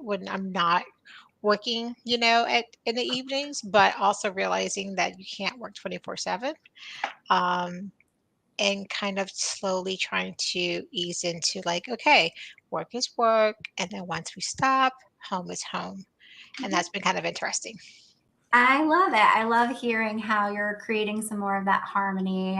when I'm not working, in the evenings, but also realizing that you can't work 24/7. Um, and kind of slowly trying to ease into like, okay, work is work. And then once we stop, home is home. And that's been kind of interesting. I love it. I love hearing how you're creating some more of that harmony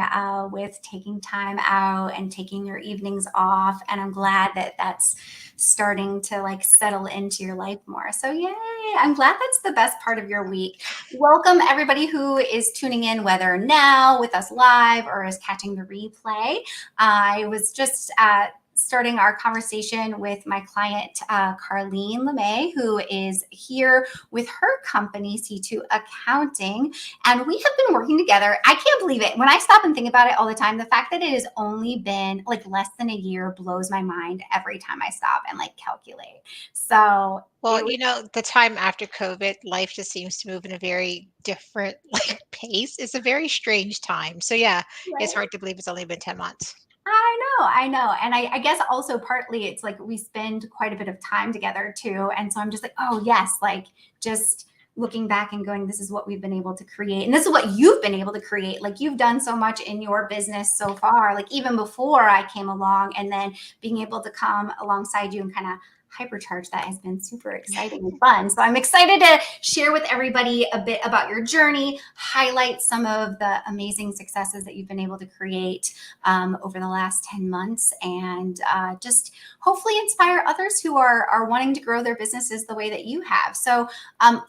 with taking time out and taking your evenings off. And I'm glad that that's starting to like settle into your life more. So, yay. I'm glad that's the best part of your week. Welcome, everybody who is tuning in, whether now with us live or is catching the replay. I was just starting our conversation with my client, Carleen and I, who is here with her company, C2 Accounting. And we have been working together. I can't believe it. When I stop and think about it all the time, the fact that it has only been like less than a year blows my mind every time I stop and like calculate. So Well, it was the time after COVID, life just seems to move in a very different like pace. It's a very strange time. So yeah, it's right. hard to believe it's only been 10 months. I know. And I guess also partly it's like we spend quite a bit of time together too. And so I'm just like, oh, yes, like just looking back and going, this is what we've been able to create. And this is what you've been able to create. Like you've done so much in your business so far, like even before I came along, and then being able to come alongside you and kind of hypercharge that has been super exciting and fun. So I'm excited to share with everybody a bit about your journey, highlight some of the amazing successes that you've been able to create over the last 10 months, and just hopefully inspire others who are wanting to grow their businesses the way that you have. So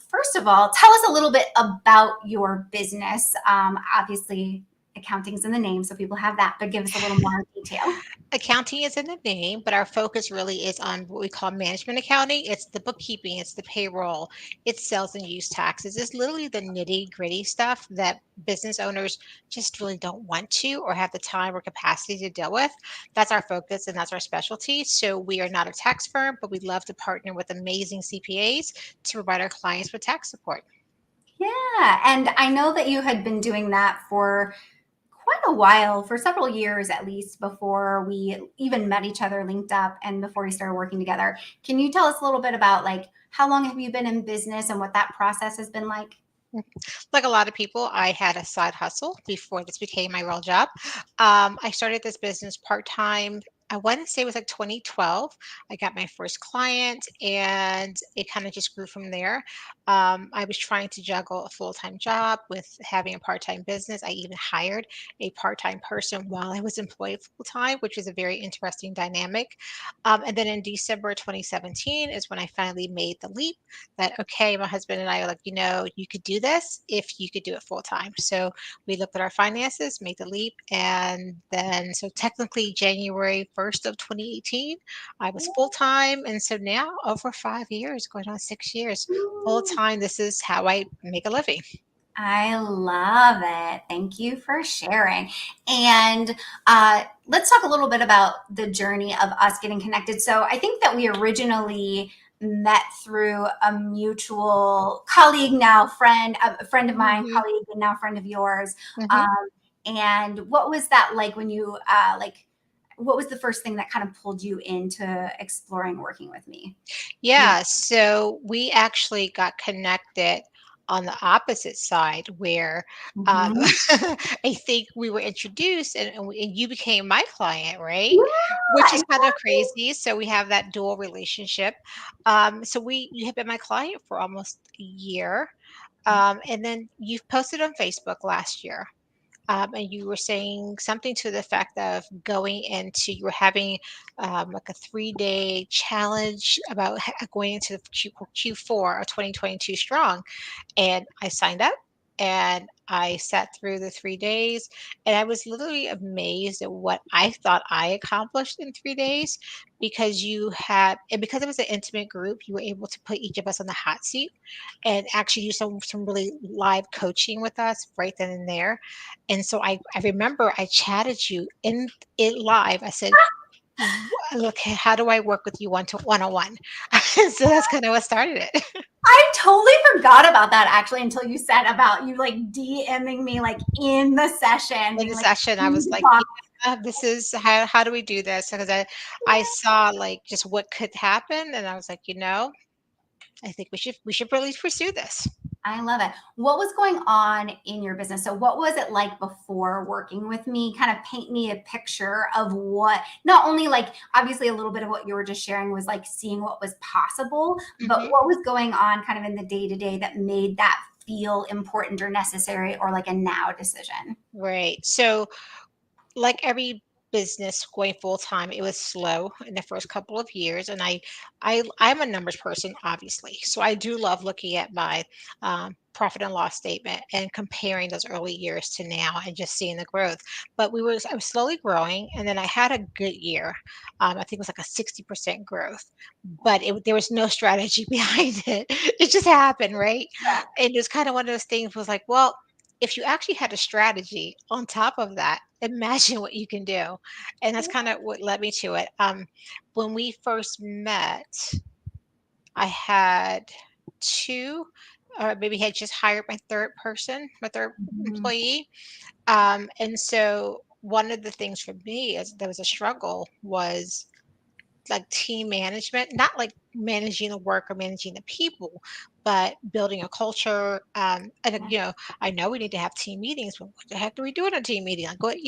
first of all, tell us a little bit about your business. Obviously, accounting's in the name, so people have that, but give us a little more detail. Accounting is in the name, but our focus really is on what we call management accounting. It's the bookkeeping, it's the payroll, it's sales and use taxes. It's literally the nitty gritty stuff that business owners just really don't want to or have the time or capacity to deal with. That's our focus and that's our specialty. So we are not a tax firm, but we love to partner with amazing CPAs to provide our clients with tax support. Yeah, and I know that you had been doing that for quite a while, for several years at least, before we even met each other, linked up, and before we started working together. Can you tell us a little bit about like how long have you been in business and what that process has been like? Like a lot of people, I had a side hustle before this became my real job. I started this business part time. I want to say it was like 2012. I got my first client and it kind of just grew from there. I was trying to juggle a full time job with having a part time business. I even hired a part time person while I was employed full time, which was a very interesting dynamic. And then in December 2017 is when I finally made the leap that, okay, my husband and I are like, you could do this if you could do it full time. So we looked at our finances, made the leap. And then, so technically, January 1st of 2018, I was full time. And so now, over 5 years, going on 6 years, full time, this is how I make a living. I love it. Thank you for sharing. And let's talk a little bit about the journey of us getting connected. So I think that we originally met through a mutual colleague, now friend, a friend of mine, Hmm. colleague, and now friend of yours. Hmm. Um, and what was that like when you what was the first thing that kind of pulled you into exploring working with me? Yeah. Yeah, so we actually got connected on the opposite side where Mhm. I think we were introduced and you became my client, right? Which Yeah, is kind of exactly. crazy. So we have that dual relationship. So you have been my client for almost a year. And then you've posted on Facebook last year. And you were saying something to the effect of going into you were having like a 3-day challenge about going into the Q4 of 2022 strong. And I signed up and I sat through the 3 days and I was literally amazed at what I thought I accomplished in 3 days because and because it was an intimate group, you were able to put each of us on the hot seat and actually do some really live coaching with us right then and there. And so I remember I chatted you in it live. I said, Look, how do I work with you one on one?" So that's kind of what started it. I totally forgot about that actually until you said about you like DMing me like in the session, In being the like, session, I "We was need to like, talk." "Yeah, this is how do we do this?" Because I saw like just what could happen, and I was like, I think we should really pursue this. I love it. What was going on in your business? So, what was it like before working with me? Kind of paint me a picture of what, not only like obviously a little bit of what you were just sharing was like seeing what was possible, but Hmm. what was going on kind of in the day to day that made that feel important or necessary or like a now decision? Right. So, like every business going full time, it was slow in the first couple of years, and I'm a numbers person, obviously, so I do love looking at my profit and loss statement and comparing those early years to now and just seeing the growth. But I was slowly growing, and then I had a good year. I think it was like a 60% growth, but there was no strategy behind it. It just happened, right? And it was kind of one of those things was like, well, if you actually had a strategy on top of that, imagine what you can do. And that's kind of what led me to it. When we first met, I had two, or maybe had just hired my third person, my third Mhm. employee. And so one of the things for me is there was a struggle was like team management, not like managing the work or managing the people, but building a culture. I know we need to have team meetings, but what the heck do we do in a team meeting? Like,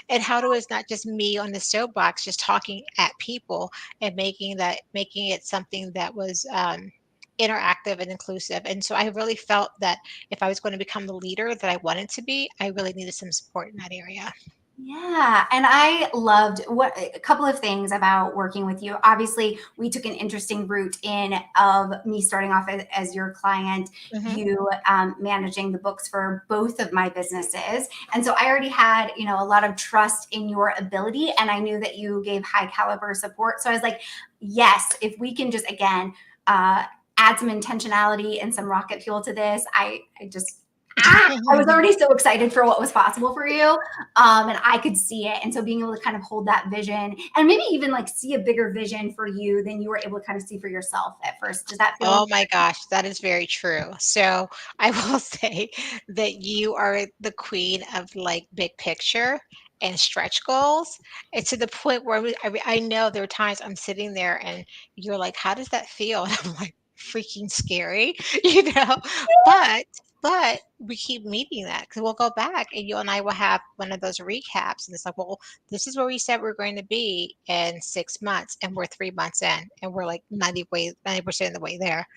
and how do it's not just me on the soapbox, just talking at people and making it something that was interactive and inclusive. And so I really felt that if I was going to become the leader that I wanted to be, I really needed some support in that area. Yeah, and I loved what a couple of things about working with you. Obviously, we took an interesting route in of me starting off as your client, Hmm. you managing the books for both of my businesses, and so I already had a lot of trust in your ability, and I knew that you gave high caliber support. So I was like, yes, if we can just again add some intentionality and some rocket fuel to this, I just I was already so excited for what was possible for you. And I could see it. And so being able to kind of hold that vision and maybe even like see a bigger vision for you than you were able to kind of see for yourself at first. Does that feel? Oh my gosh, that is very true. So I will say that you are the queen of like big picture and stretch goals. And to the point where I know there are times I'm sitting there and you're like, how does that feel? And I'm like, freaking scary, you know? But but we keep meeting that because we'll go back and you and I will have one of those recaps. And it's like, well, this is where we said we're going to be in 6 months, and we're 3 months in, and we're like 90% of the way there.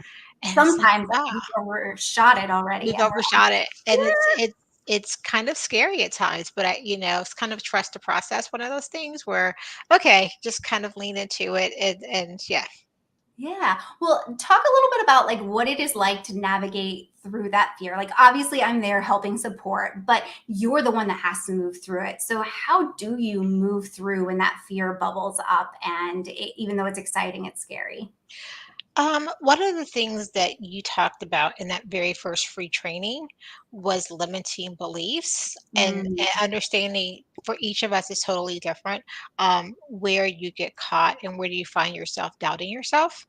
And it's like, Sometimes wow, we've overshot it already. we've And overshot it. And we're, it's kind of scary at times, but it's kind of trust the process, one of those things where, okay, just kind of lean into it and yeah. yeah. Well, talk a little bit about like what it is like to navigate through that fear. Like obviously I'm there helping support, but you're the one that has to move through it. So how do you move through when that fear bubbles up and even though it's exciting, it's scary? One of the things that you talked about in that very first free training was limiting beliefs and Mm. understanding for each of us is totally different. Where you get caught and where do you find yourself doubting yourself?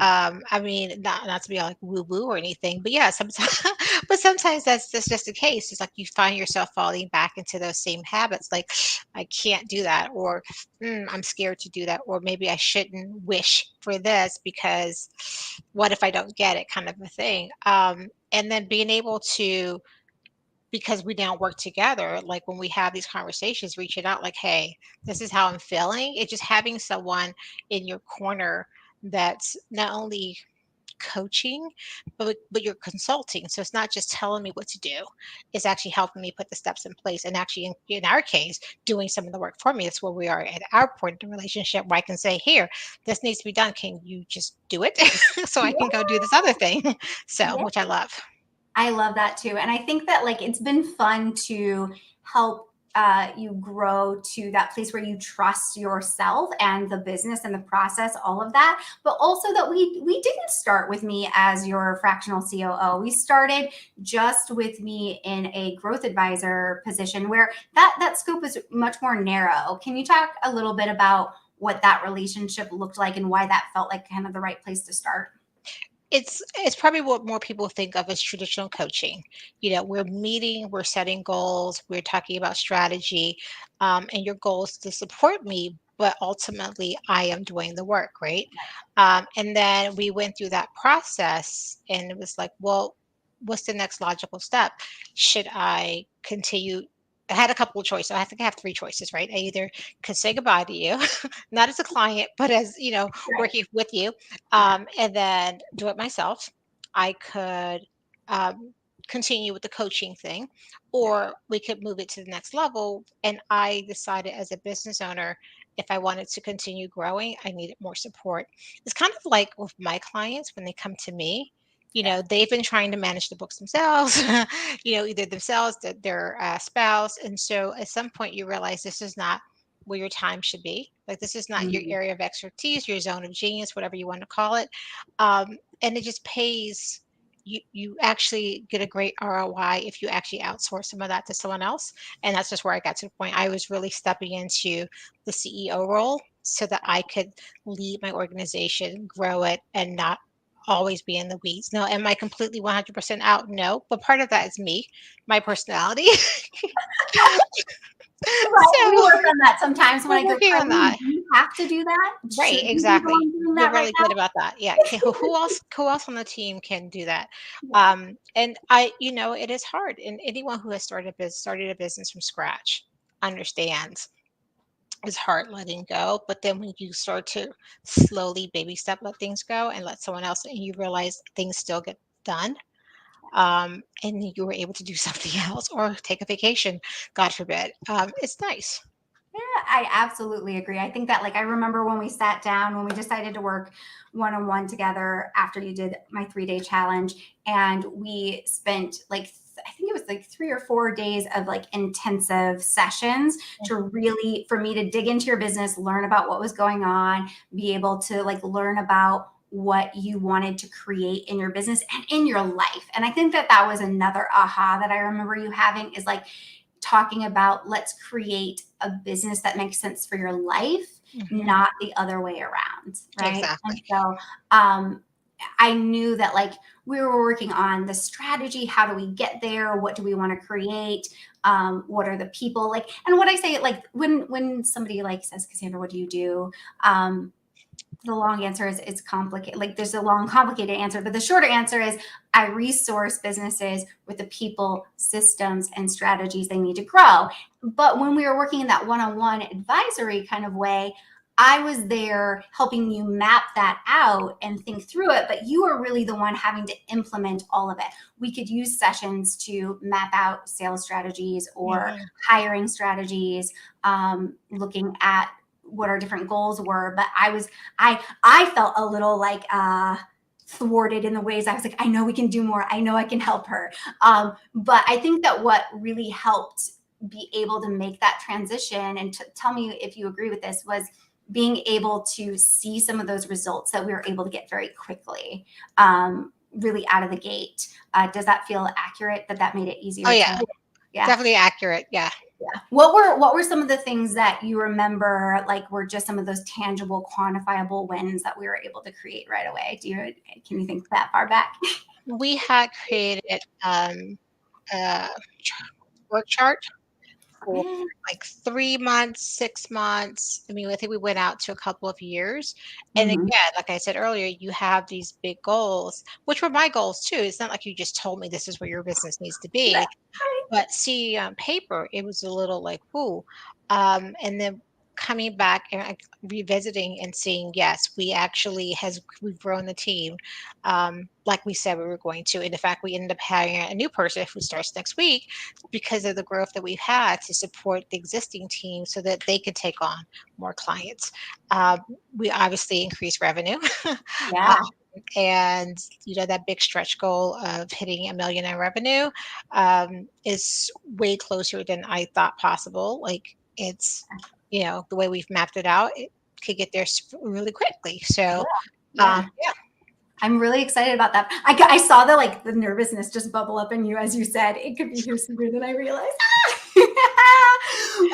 I mean, not to be like woo woo or anything, but yeah, sometimes, but sometimes that's just the case. It's like you find yourself falling back into those same habits, like I can't do that, or I'm scared to do that, or maybe I shouldn't wish for this because what if I don't get it, kind of a thing. And then being able to, because we now work together, like when we have these conversations, reaching out, like, hey, this is how I'm feeling. It's just having someone in your corner that's not only coaching, but you're consulting. So it's not just telling me what to do. It's actually helping me put the steps in place and actually in our case, doing some of the work for me. That's where we are at our point in the relationship where I can say, here, this needs to be done. Can you just do it? So I can go do this other thing. So, Yeah. which I love. I love that too. And I think that like it's been fun to help you grow to that place where you trust yourself and the business and the process, all of that. But also that we didn't start with me as your fractional COO. We started just with me in a growth advisor position where that scope is much more narrow. Can you talk a little bit about what that relationship looked like and why that felt like kind of the right place to start? It's probably what more people think of as traditional coaching. We're meeting, we're setting goals, we're talking about strategy, and your goal is to support me. but ultimately I am doing the work, right? And then we went through that process, and it was like, well, what's the next logical step? Should I continue? I had a couple of choices. I think I have three choices, right? I either could say goodbye to you, not as a client, but as Right. working with you, Yeah. and then do it myself. I could um, continue with the coaching thing, Yeah. or we could move it to the next level. And I decided as a business owner, if I wanted to continue growing, I needed more support. It's kind of like with my clients when they come to me, Yeah. they've been trying to manage the books themselves, either themselves, their spouse. And so at some point you realize this is not where your time should be. Like, this is not your Mhm. area of expertise, your zone of genius, whatever you want to call it. And it just pays. You actually get a great ROI if you actually outsource some of that to someone else. And that's just where I got to the point. I was really stepping into the CEO role so that I could lead my organization, grow it, and not always be in the weeds. Now, am I completely 100% out? No, but part of that is me, my personality. Right. We So work on that sometimes when we're I go, working on Carleen, that. do you have to do that? Right, Should you be the exactly. one doing You're that right really now? good about that. Yeah. Who else on the team can do that? Yeah. And it is hard. And anyone who has started a business from scratch understands it's hard letting go. But then when you start to slowly baby step let things go and let someone else, and you realize things still get done, and you were able to do something else or take a vacation, God forbid, it's nice. Yeah, I absolutely agree. I think that, like, I remember when we sat down, when we decided to work one on one together after you did my 3 day challenge, and we spent like, I think it was like 3 or 4 days of like intensive sessions to Mhm. really, for me to dig into your business, learn about what was going on, be able to like learn about what you wanted to create in your business and in your life. And I think that that was another aha that I remember you having, is like talking about, let's create a business that makes sense for your life, Mhm. not the other way around. Right. And Exactly. so um, I knew that like we were working on the strategy. How do we get there? What do we want to create? What are the people like? And what I say, like when somebody like says, Cassandra, what do you do? The long answer is it's complicated. Like, there's a long, complicated answer, but the shorter answer is I resource businesses with the people, systems, and strategies they need to grow. But when we were working in that one-on-one advisory kind of way, I was there helping you map that out and think through it, but you are really the one having to implement all of it. We could use sessions to map out sales strategies or Mhm. hiring strategies, looking at what our different goals were. But I felt a little like thwarted in the ways I was like, I know we can do more. I know I can help her. But I think that what really helped be able to make that transition, and tell me if you agree with this, was being able to see some of those results that we were able to get very quickly, really out of the gate. Does that feel accurate, that that made it Oh easier yeah, to, yeah? definitely accurate. Yeah. Yeah. What were some of the things that you remember, like, were just some of those tangible, quantifiable wins that we were able to create right away? Can you think that far back? We had created a work chart for Yeah. like 3 months, 6 months. I mean, I think we went out to a couple of years. And Mhm. again, like I said earlier, you have these big goals, which were my goals too. It's not like you just told me this is where your business needs to Right. be. But see, on paper, it was a little like, "Ooh," and then coming back and, like, revisiting and seeing, yes, we've grown the team, like we said we were going to, and in fact, we ended up hiring a new person who starts next week because of the growth that we've had to support the existing team so that they could take on more clients. Um, we obviously increased revenue, uh, Yeah. and, that big stretch goal of hitting 1,000,000 in revenue is way closer than I thought possible. Like, it's, the way we've mapped it out, it could get there really quickly. So, Yeah. yeah. I'm really excited about that. I saw the like the nervousness just bubble up in you as you said it could be here sooner than I realized.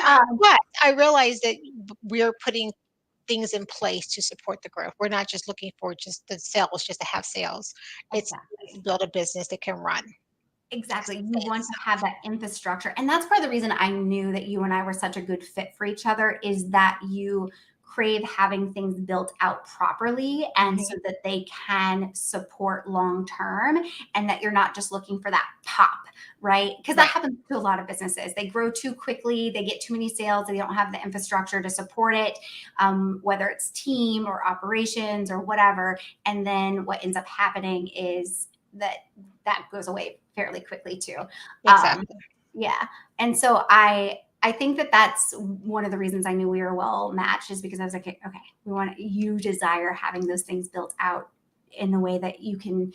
um, But I realized that we're putting things in place to support the growth. We're not just looking for just the sales, just to have sales. It's exactly. to build a business that can run. Exactly. You Sustain want to itself. have that infrastructure. And that's part of the reason I knew that you and I were such a good fit for each other, is that you crave having things built out properly, and so Mhm. that they can support long term, and that you're not just looking for that pop, right? Because that Right. happens to a lot of businesses. They grow too quickly, they get too many sales, they don't have the infrastructure to support it, whether it's team or operations or whatever. And then what ends up happening is that goes away fairly quickly too. Um, Exactly. yeah. And so I think that that's one of the reasons I knew we were well matched, is because I was like, okay, you desire having those things built out in the way that you can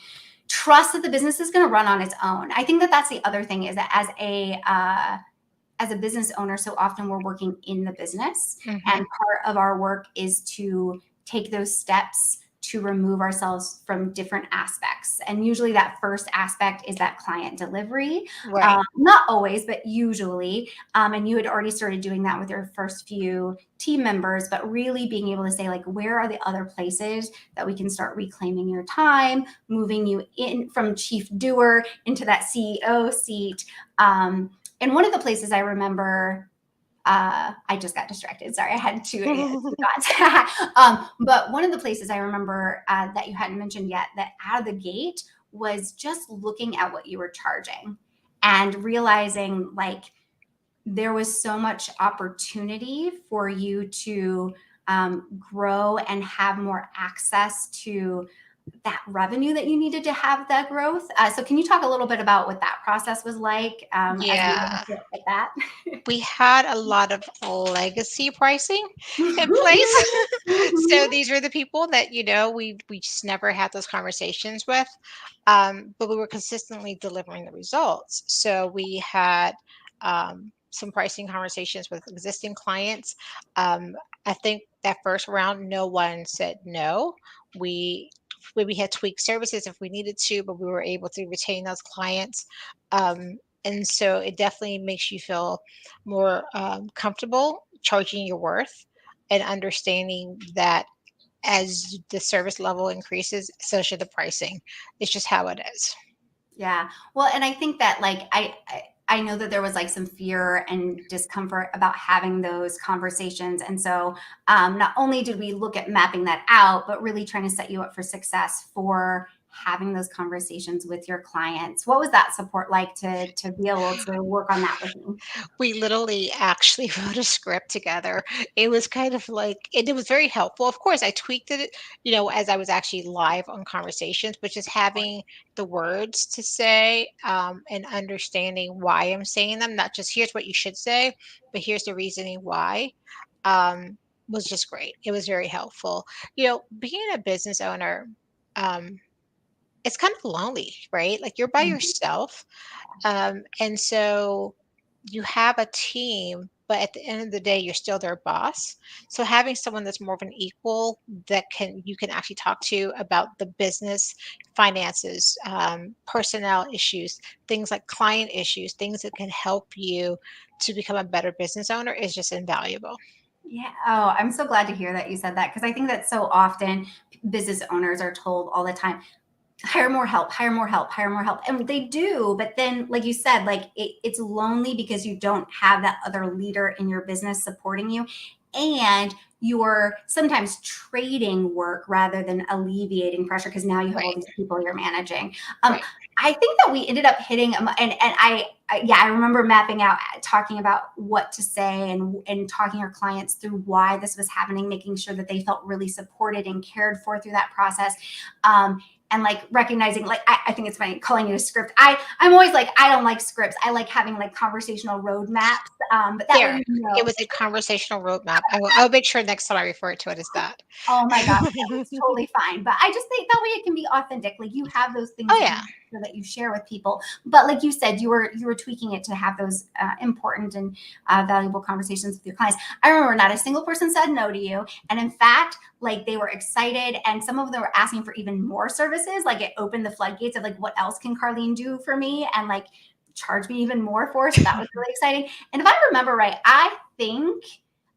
trust that the business is going to run on its own. I think that that's the other thing, is that as a business owner, so often we're working in the business, Mhm. and part of our work is to take those steps to remove ourselves from different aspects. And usually that first aspect is that client delivery. Right. Not always, but usually. And you had already started doing that with your first few team members, but really being able to say, like, where are the other places that we can start reclaiming your time, moving you in from chief doer into that CEO seat. And one of the places I remember, I just got distracted. Sorry, I had two thoughts. But one of the places I remember that you hadn't mentioned yet, that out of the gate, was just looking at what you were charging and realizing, like, there was so much opportunity for you to grow and have more access to that revenue that you needed to have that growth. So can you talk a little bit about what that process was like, as we Yeah. look at that? We had a lot of legacy pricing in place. So these were the people that, we just never had those conversations with. But we were consistently delivering the results. So we had some pricing conversations with existing clients. I think that first round, no one said no. We we had tweaked services if we needed to, but we were able to retain those clients. And so it definitely makes you feel more comfortable charging your worth, and understanding that as the service level increases, so should the pricing. It's just how it is. Yeah. Well, and I think that, like, I know that there was like some fear and discomfort about having those conversations. And so not only did we look at mapping that out, but really trying to set you up for success for having those conversations with your clients. What was that support like to be able to work on that with me? We literally actually wrote a script together. It was kind of like, it was very helpful. Of course, I tweaked it, as I was actually live on conversations, but just having the words to say, and understanding why I'm saying them, not just here's what you should say, but here's the reasoning why, um, was just great. It was very helpful. Being a business owner, um, it's kind of lonely, right? Like, you're by Mhm. yourself, and so you have a team, but at the end of the day, you're still their boss. So having someone that's more of an equal, that you can actually talk to about the business, finances, personnel issues, things like client issues, things that can help you to become a better business owner, is just invaluable. Yeah. Oh, I'm so glad to hear that you said that, because I think that so often business owners are told all the time, hire more help, hire more help, hire more help. And they do. But then, like you said, like, it's lonely because you don't have that other leader in your business supporting you. And you're sometimes trading work rather than alleviating pressure, because now you have all Right, these people you're managing. Um, right. I think that we ended up hitting, yeah, I remember mapping out, talking about what to say, and talking our clients through why this was happening, making sure that they felt really supported and cared for through that process. And like recognizing, like, I think it's funny calling it a script. I'm always like, I don't like scripts. I like having like conversational roadmaps. But that way There, you it know. was a conversational roadmap. I'll make sure next time I refer to it as that. Oh my gosh, yeah, it's totally fine. But I just think that way it can be authentic. Like, you have those things Oh that yeah, you that you share with people. But like you said, you were tweaking it to have those important and valuable conversations with your clients. I remember not a single person said no to you, and in fact, like, they were excited, and some of them were asking for even more services. Like, it opened the floodgates of, like, what else can Carleen do for me, and like charge me even more for. So that was really exciting. And if I remember right, I think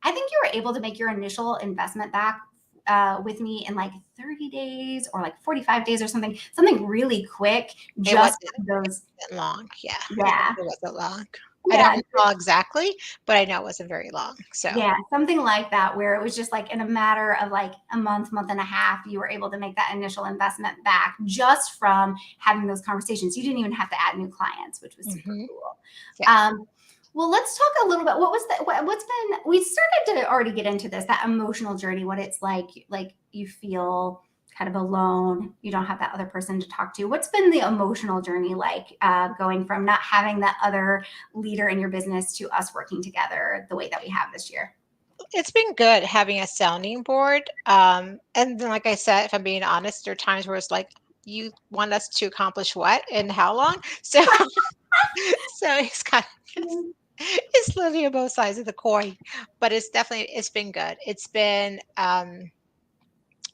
you were able to make your initial investment back with me in like 30 days or like 45 days or something really quick, it just wasn't those. long. Yeah, it Yeah. wasn't long. I don't Yeah. recall exactly, but I know it wasn't very long. So Yeah, something like that, where it was just like in a matter of like a month, month and a half, you were able to make that initial investment back just from having those conversations. You didn't even have to add new clients, which was super hmm cool. yeah. Well, let's talk a little bit. What was the what's been? We started to already get into this, that emotional journey, what it's like you feel kind of alone. You don't have that other person to talk to. What's been the emotional journey like, going from not having that other leader in your business to us working together the way that we have this year? It's been good having a sounding board. And then, like I said, if I'm being honest, there are times where it's like, you want us to accomplish what and how long? So, so it's kind of it's literally on both sides of the coin, but it's been good. It's been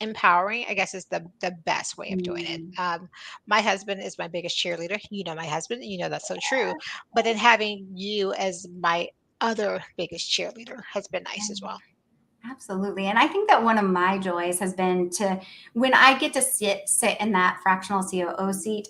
empowering, I guess, is the best way of doing it. Mm. My husband is my biggest cheerleader. You know my husband. You know that's so true. But then having you as my other biggest cheerleader has been nice as well. Absolutely. And I think that one of my joys has been to, when I get to sit in that fractional COO seat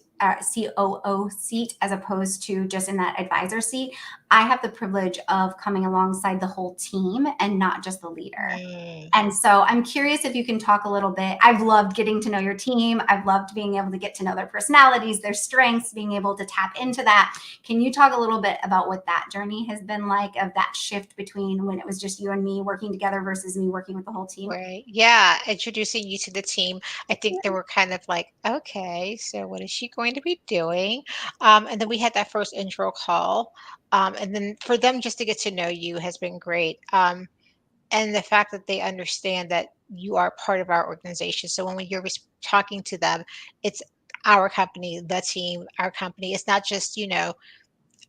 as opposed to just in that advisor seat, I have the privilege of coming alongside the whole team and not just the leader. Mm, And so I'm curious if you can talk a little bit. I've loved getting to know your team. I've loved being able to get to know their personalities, their strengths, being able to tap into that. Can you talk a little bit about what that journey has been like, of that shift between when it was just you and me working together versus me working with the whole team? right. Yeah. Introducing you to the team. I think they were kind of like, okay, so what is she going to be doing? And then we had that first intro call. And then for them just to get to know you has been great. And the fact that they understand that you are part of our organization. So when you're talking to them, it's our company, the team, our company. It's not just,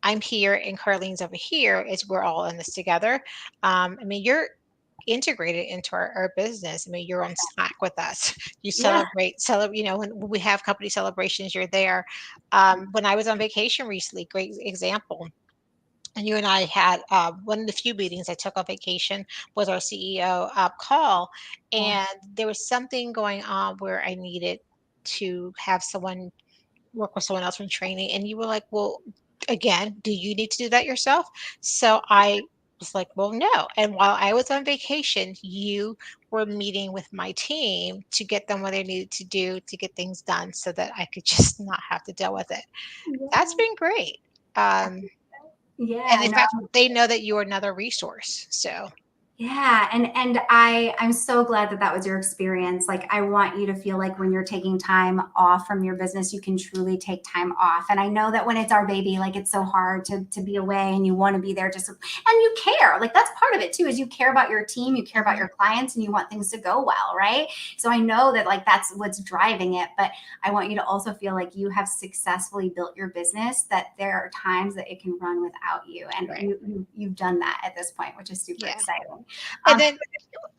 I'm here and Carlene's over here. It's we're all in this together. I mean, you're integrated into our business. I mean, you're on Slack with us. You Yeah. celebrate, when we have company celebrations, you're there. When I was on vacation recently, great example. And you and I had one of the few meetings I took on vacation was our CEO call, Yeah. and there was something going on where I needed to have someone work with someone else from training, and you were like, "Well, again, do you need to do that yourself?" So I was like, "Well, no." And while I was on vacation, you were meeting with my team to get them what they needed to do to get things done, so that I could just not have to deal with it. That's Yeah. been great. And Yeah. in No. fact, they know that you're another resource. So Yeah, and I'm so glad that that was your experience. Like, I want you to feel like when you're taking time off from your business, you can truly take time off. And I know that when it's our baby, like, it's so hard to be away, and you want to be there just, and you care. Like, that's part of it too, is you care about your team, you care about mhm, your clients, and you want things to go well, right? So I know that, like, that's what's driving it, but I want you to also feel like you have successfully built your business, that there are times that it can run without you, and right. you've done that at this point, which is super Yeah. exciting. And Um, then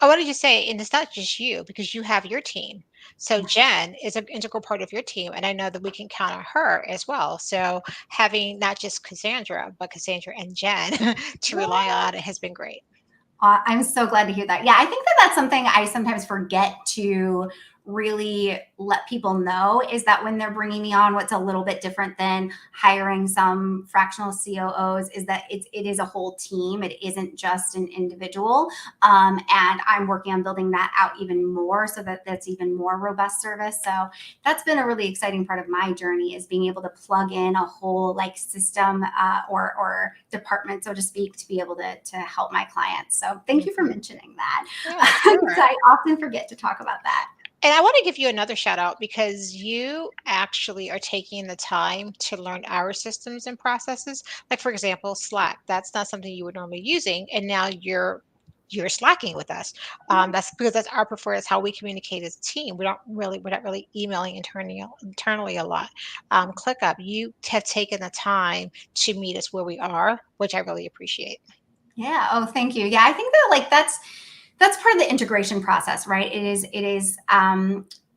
I wanted to say, and it's not just you because you have your team. So Jen is an integral part of your team, and I know that we can count on her as well. So having not just Cassandra, but Cassandra and Jen to rely on it has been great. I'm so glad to hear that. Yeah, I think that that's something I sometimes forget to really let people know, is that when they're bringing me on, what's a little bit different than hiring some fractional COOs is that it is a whole team. It isn't just an individual. And I'm working on building that out even more, so that that's even more robust service. So that's been a really exciting part of my journey, is being able to plug in a whole like system, or department, so to speak, to be able to help my clients. So thank you for Mhm. mentioning that. Yeah, Because sure. I often forget to talk about that. And I want to give you another shout out because you actually are taking the time to learn our systems and processes. Like for example, Slack. That's not something you were normally using, and now you're slacking with us. That's because that's our preferred. That's how we communicate as a team. We're not really emailing internally a lot. ClickUp, you have taken the time to meet us where we are, which I really appreciate. Yeah. Oh, thank you. Yeah, I think that, like, that's part of the integration process, right? It is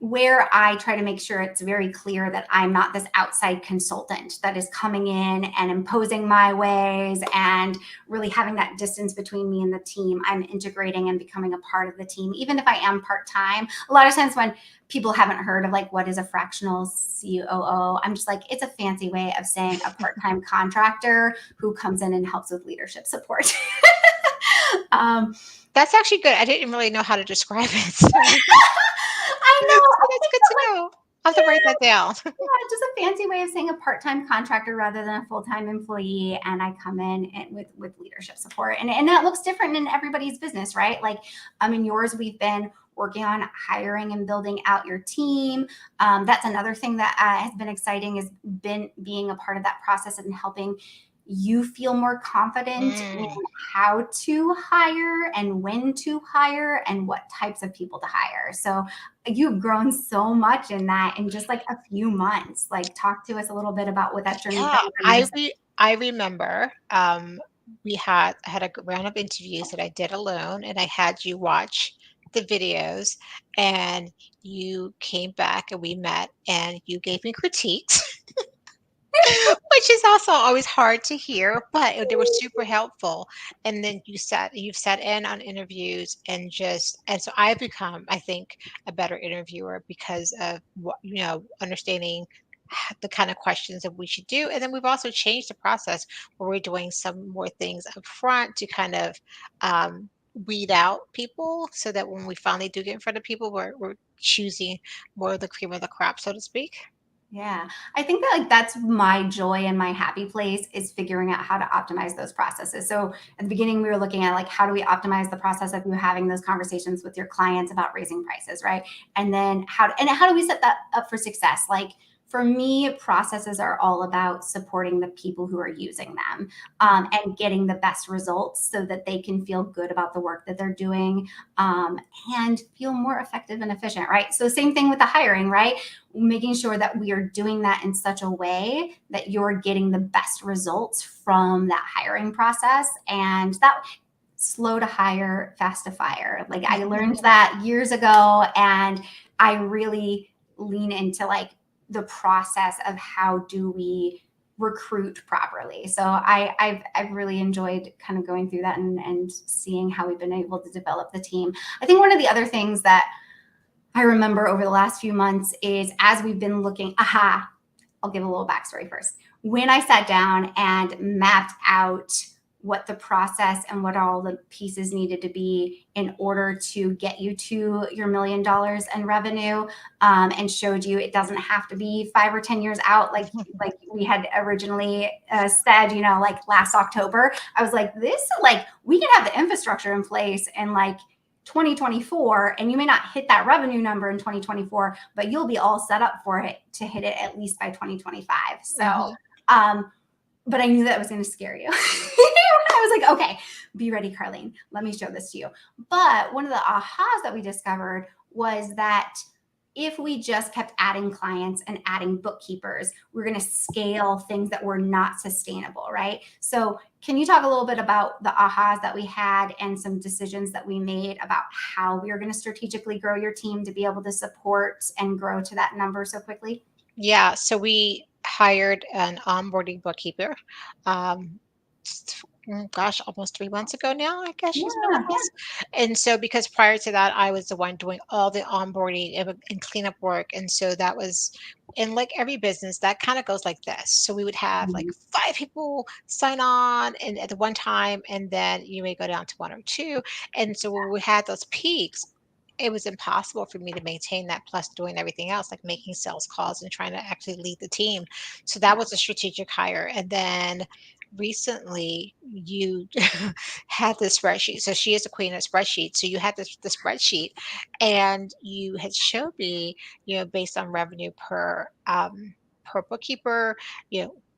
where I try to make sure it's very clear that I'm not this outside consultant that is coming in and imposing my ways and really having that distance between me and the team. I'm integrating and becoming a part of the team, even if I am part time. A lot of times when people haven't heard of like what is a fractional COO, I'm just like, it's a fancy way of saying a part time contractor who comes in and helps with leadership support. um, That's actually good. I didn't really know how to describe it. So, I know. I that's think good that to like, know. I'll have to write that down. yeah, just a fancy way of saying a part-time contractor rather than a full-time employee. And I come in and with leadership support. And that looks different in everybody's business, right? Like in yours, we've been working on hiring and building out your team. That's another thing that has been exciting is been being a part of that process and helping you feel more confident in Mm. how to hire and when to hire and what types of people to hire. So you've grown so much in that in just like a few months. Like talk to us a little bit about what that journey's Yeah, been for you. I remember, I had a round of interviews that I did alone, and I had you watch the videos, and you came back and we met, and you gave me critiques. Which is also always hard to hear, but they were super helpful. And then you've sat in on interviews and so I've become, I think, a better interviewer because of what, understanding the kind of questions that we should do. And then we've also changed the process where we're doing some more things up front to kind of weed out people so that when we finally do get in front of people, we're choosing more of the cream of the crop, so to speak. Yeah. I think that like that's my joy and my happy place is figuring out how to optimize those processes. So at the beginning we were looking at like how do we optimize the process of you having those conversations with your clients about raising prices, right? And then how do we set that up for success? Like for me, processes are all about supporting the people who are using them and getting the best results so that they can feel good about the work that they're doing um, and feel more effective and efficient, right? So, same thing with the hiring, right? Making sure that we are doing that in such a way that you're getting the best results from that hiring process and that slow to hire, fast to fire. Like I learned that years ago and I really lean into like the process of how do we recruit properly. So I've really enjoyed kind of going through that and seeing how we've been able to develop the team. I think one of the other things that I remember over the last few months is as we've been looking, I'll give a little backstory first. When I sat down and mapped out what the process and what all the pieces needed to be in order to get you to your $1 million in revenue, and showed you it doesn't have to be 5 or 10 years out like we had originally said, like last October. I was like, this like we can have the infrastructure in place and like 2024 and you may not hit that revenue number in 2024 but you'll be all set up for it to hit it at least by 2025. So Mhm. but I knew that was going to scare you. I was like, okay, be ready, Carleen, let me show this to you. But one of the ahas that we discovered was that if we just kept adding clients and adding bookkeepers, we're going to scale things that were not sustainable, right? So, can you talk a little bit about the ahas that we had and some decisions that we made about how we are going to strategically grow your team to be able to support and grow to that number so quickly? Yeah, so we hired an onboarding bookkeeper. Um, Gosh, almost 3 months ago now, I guess she's been with Yeah. us. And so, because prior to that, I was the one doing all the onboarding and cleanup work. And so that was, in like every business, that kind of goes like this. So we would have like Mhm. 5 people sign on and at the one time, and then you may go down to one or two. And so when we had those peaks, it was impossible for me to maintain that plus doing everything else like making sales calls and trying to actually lead the team. So that Yeah. was a strategic hire. And then recently you had the spreadsheet. So she is the queen of spreadsheets. So you had the spreadsheet and you had showed me, based on revenue per bookkeeper,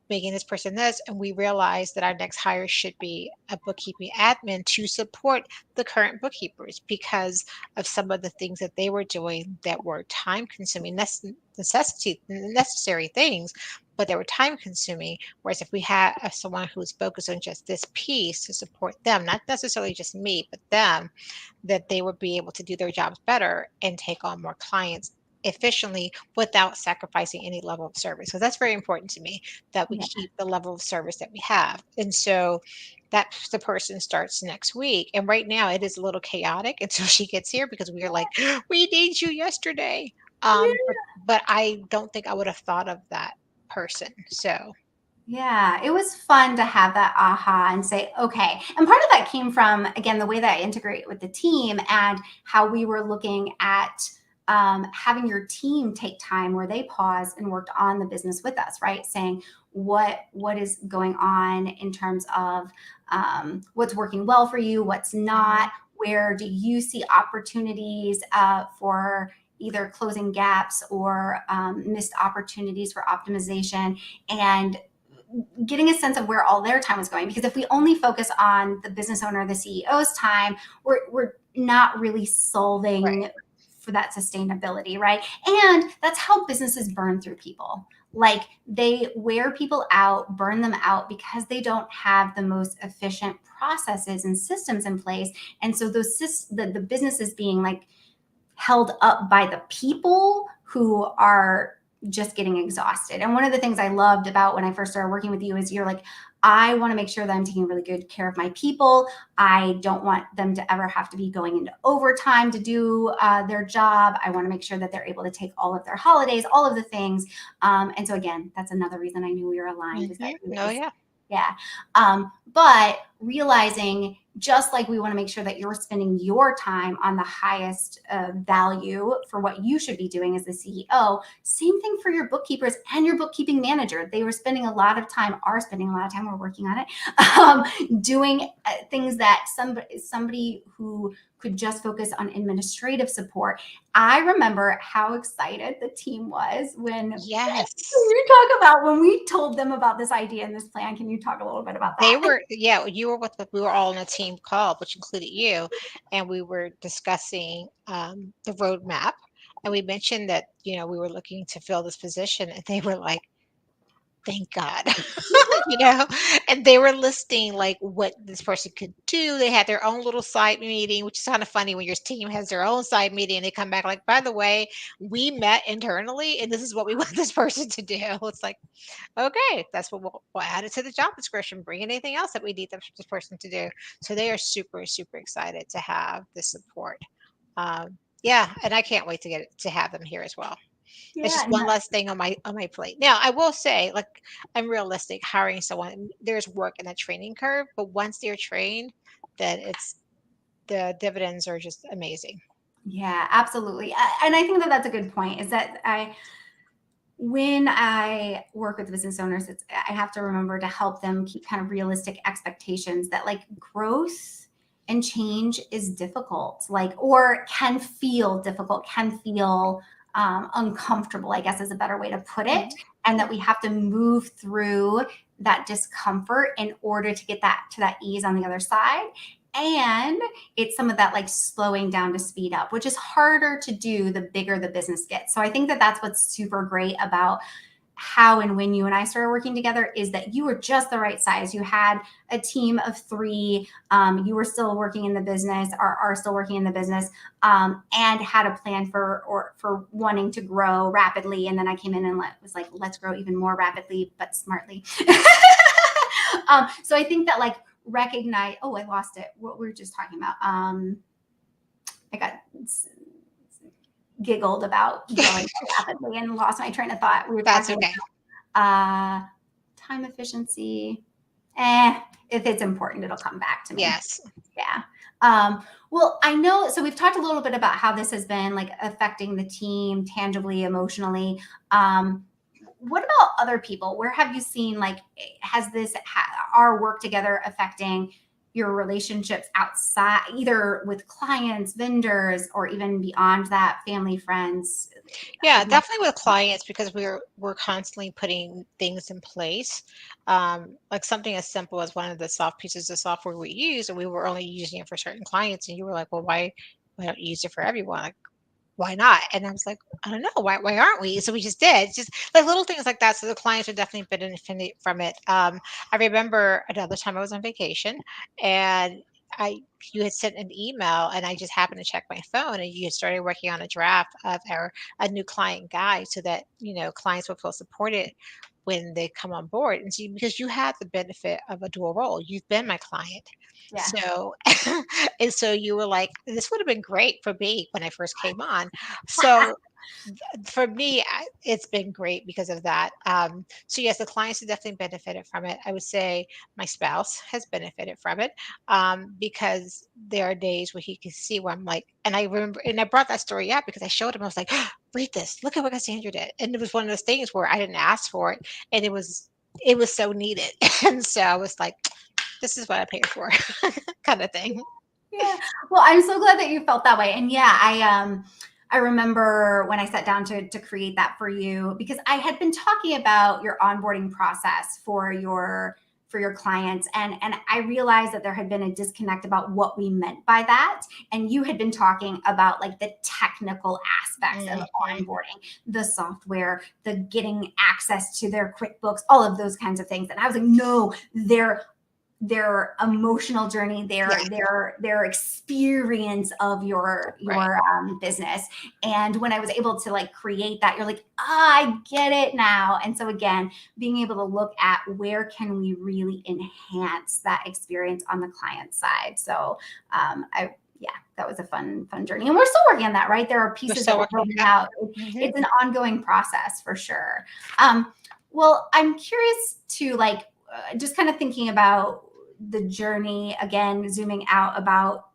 making this person this, and we realized that our next hire should be a bookkeeping admin to support the current bookkeepers because of some of the things that they were doing that were time consuming necessary things, but they were time consuming. Whereas if we had someone who's focused on just this piece to support them, not necessarily just me, but them, that they would be able to do their jobs better and take on more clients efficiently without sacrificing any level of service. So that's very important to me that we Yeah. keep the level of service that we have. And so that the person starts next week. And right now it is a little chaotic until she gets here because we are like, we need you yesterday. But I don't think I would have thought of that person. So Yeah, it was fun to have that aha and say, okay. And part of that came from, again, the way that I integrate with the team and how we were looking at having your team take time where they paused and worked on the business with us, right? Saying what is going on in terms of what's working well for you, what's not, mhm, where do you see opportunities for either closing gaps or missed opportunities for optimization, and getting a sense of where all their time was going. Because if we only focus on the business owner, the CEO's time, we're not really right. solving for that sustainability, right? And that's how businesses burn through people. Like they wear people out, burn them out because they don't have the most efficient processes and systems in place. And so the businesses being like held up by the people who are just getting exhausted. And one of the things I loved about when I first started working with you is you're like, I want to make sure that I'm taking really good care of my people. I don't want them to ever have to be going into overtime to do their job. I want to make sure that they're able to take all of their holidays, all of the things. And so again, that's another reason I knew we were aligned, is that No, yeah. yeah. But realizing, just like we want to make sure that you're spending your time on the highest value for what you should be doing as the CEO, same thing for your bookkeepers and your bookkeeping manager. They were spending a lot of time, are spending a lot of time, we're working on it, doing things that somebody who could just focus on administrative support. I remember how excited the team was when Yes. you talk about when we told them about this idea and this plan. Can you talk a little bit about They that? were, yeah, you were with the, we were all in a team call, which included you, and we were discussing the roadmap. And we mentioned that, we were looking to fill this position, and they were like, thank God. you know, and they were listing like what this person could do. They had their own little side meeting, which is kind of funny when your team has their own side meeting and they come back like, by the way, we met internally and this is what we want this person to do. It's like, okay, that's what we'll add it to the job description. Bring in anything else that we need this person to do. So they are super, super excited to have the support. Yeah, and I can't wait to get it, to have them here as well. It's Yeah, just one less thing on my plate. Now, I will say, like, I'm realistic. Hiring someone, there's work in that training curve, but once they're trained, then it's the dividends are just amazing. yeah, absolutely. And I think that that's a good point. Is that when I work with business owners, I have to remember to help them keep kind of realistic expectations that like growth and change is difficult, like, or can feel difficult, can feel uncomfortable, I guess is a better way to put it. Mhm. And that we have to move through that discomfort in order to get that to that ease on the other side. And it's some of that like slowing down to speed up, which is harder to do the bigger the business gets. So I think that that's what's super great about how and when you and I started working together, is that you were just the right size. You had a team of three. You were still working in the business, or are still working in the business, and had a plan for wanting to grow rapidly. And then I came in and was like, let's grow even more rapidly, but smartly. So I think that like recognize. Oh, I lost it. What we were just talking about. I got giggled about growing rapidly and lost my train of thought. We were That's talking okay. about time efficiency. If it's important, it'll come back to me. Yes. Yeah. Well, I know. So we've talked a little bit about how this has been like affecting the team tangibly, emotionally. What about other people? Where have you seen like has our work together affecting your relationships outside, either with clients, vendors, or even beyond that, family, friends? Yeah, Have you had? definitely with clients because we're constantly putting things in place. Like something as simple as one of the soft pieces of software we use, and we were only using it for certain clients, and you were like, well, why don't you use it for everyone? Like, why not? And I was like, I don't know, why aren't we? So we just did. It's just like little things like that. So the clients are definitely benefiting from it. I remember another time I was on vacation and I you had sent an email and I just happened to check my phone and you had started working on a draft of our a new client guide so that, clients will feel supported when they come on board. And see, because you had the benefit of a dual role, you've been my client. Yeah. So and so you were like, this would have been great for me when I first came on. So for me, it's been great because of that. So yes, the clients have definitely benefited from it. I would say my spouse has benefited from it, because there are days where he can see where I'm like, and I remember, and I brought that story up because I showed him. I was like, read this. Look at what Cassandra did, and it was one of those things where I didn't ask for it, and it was so needed, and so I was like, this is what I paid for, kind of thing. Yeah. Well, I'm so glad that you felt that way. And yeah, I remember when I sat down to create that for you because I had been talking about your onboarding process for your clients and I realized that there had been a disconnect about what we meant by that. And you had been talking about like the technical aspects of Mhm. onboarding, the software, the getting access to their QuickBooks, all of those kinds of things. And I was like, no, their emotional journey, Yeah, their experience of right. your business. And when I was able to like create that, you're like, I get it now. And so again, being able to look at where can we really enhance that experience on the client side. So I yeah, that was a fun journey, and we're still working on that. Right, there are We're pieces that still we're working. building Yep. out. Hmm. It's an ongoing process for sure. Well, I'm curious to like just kind of thinking about the journey again, zooming out about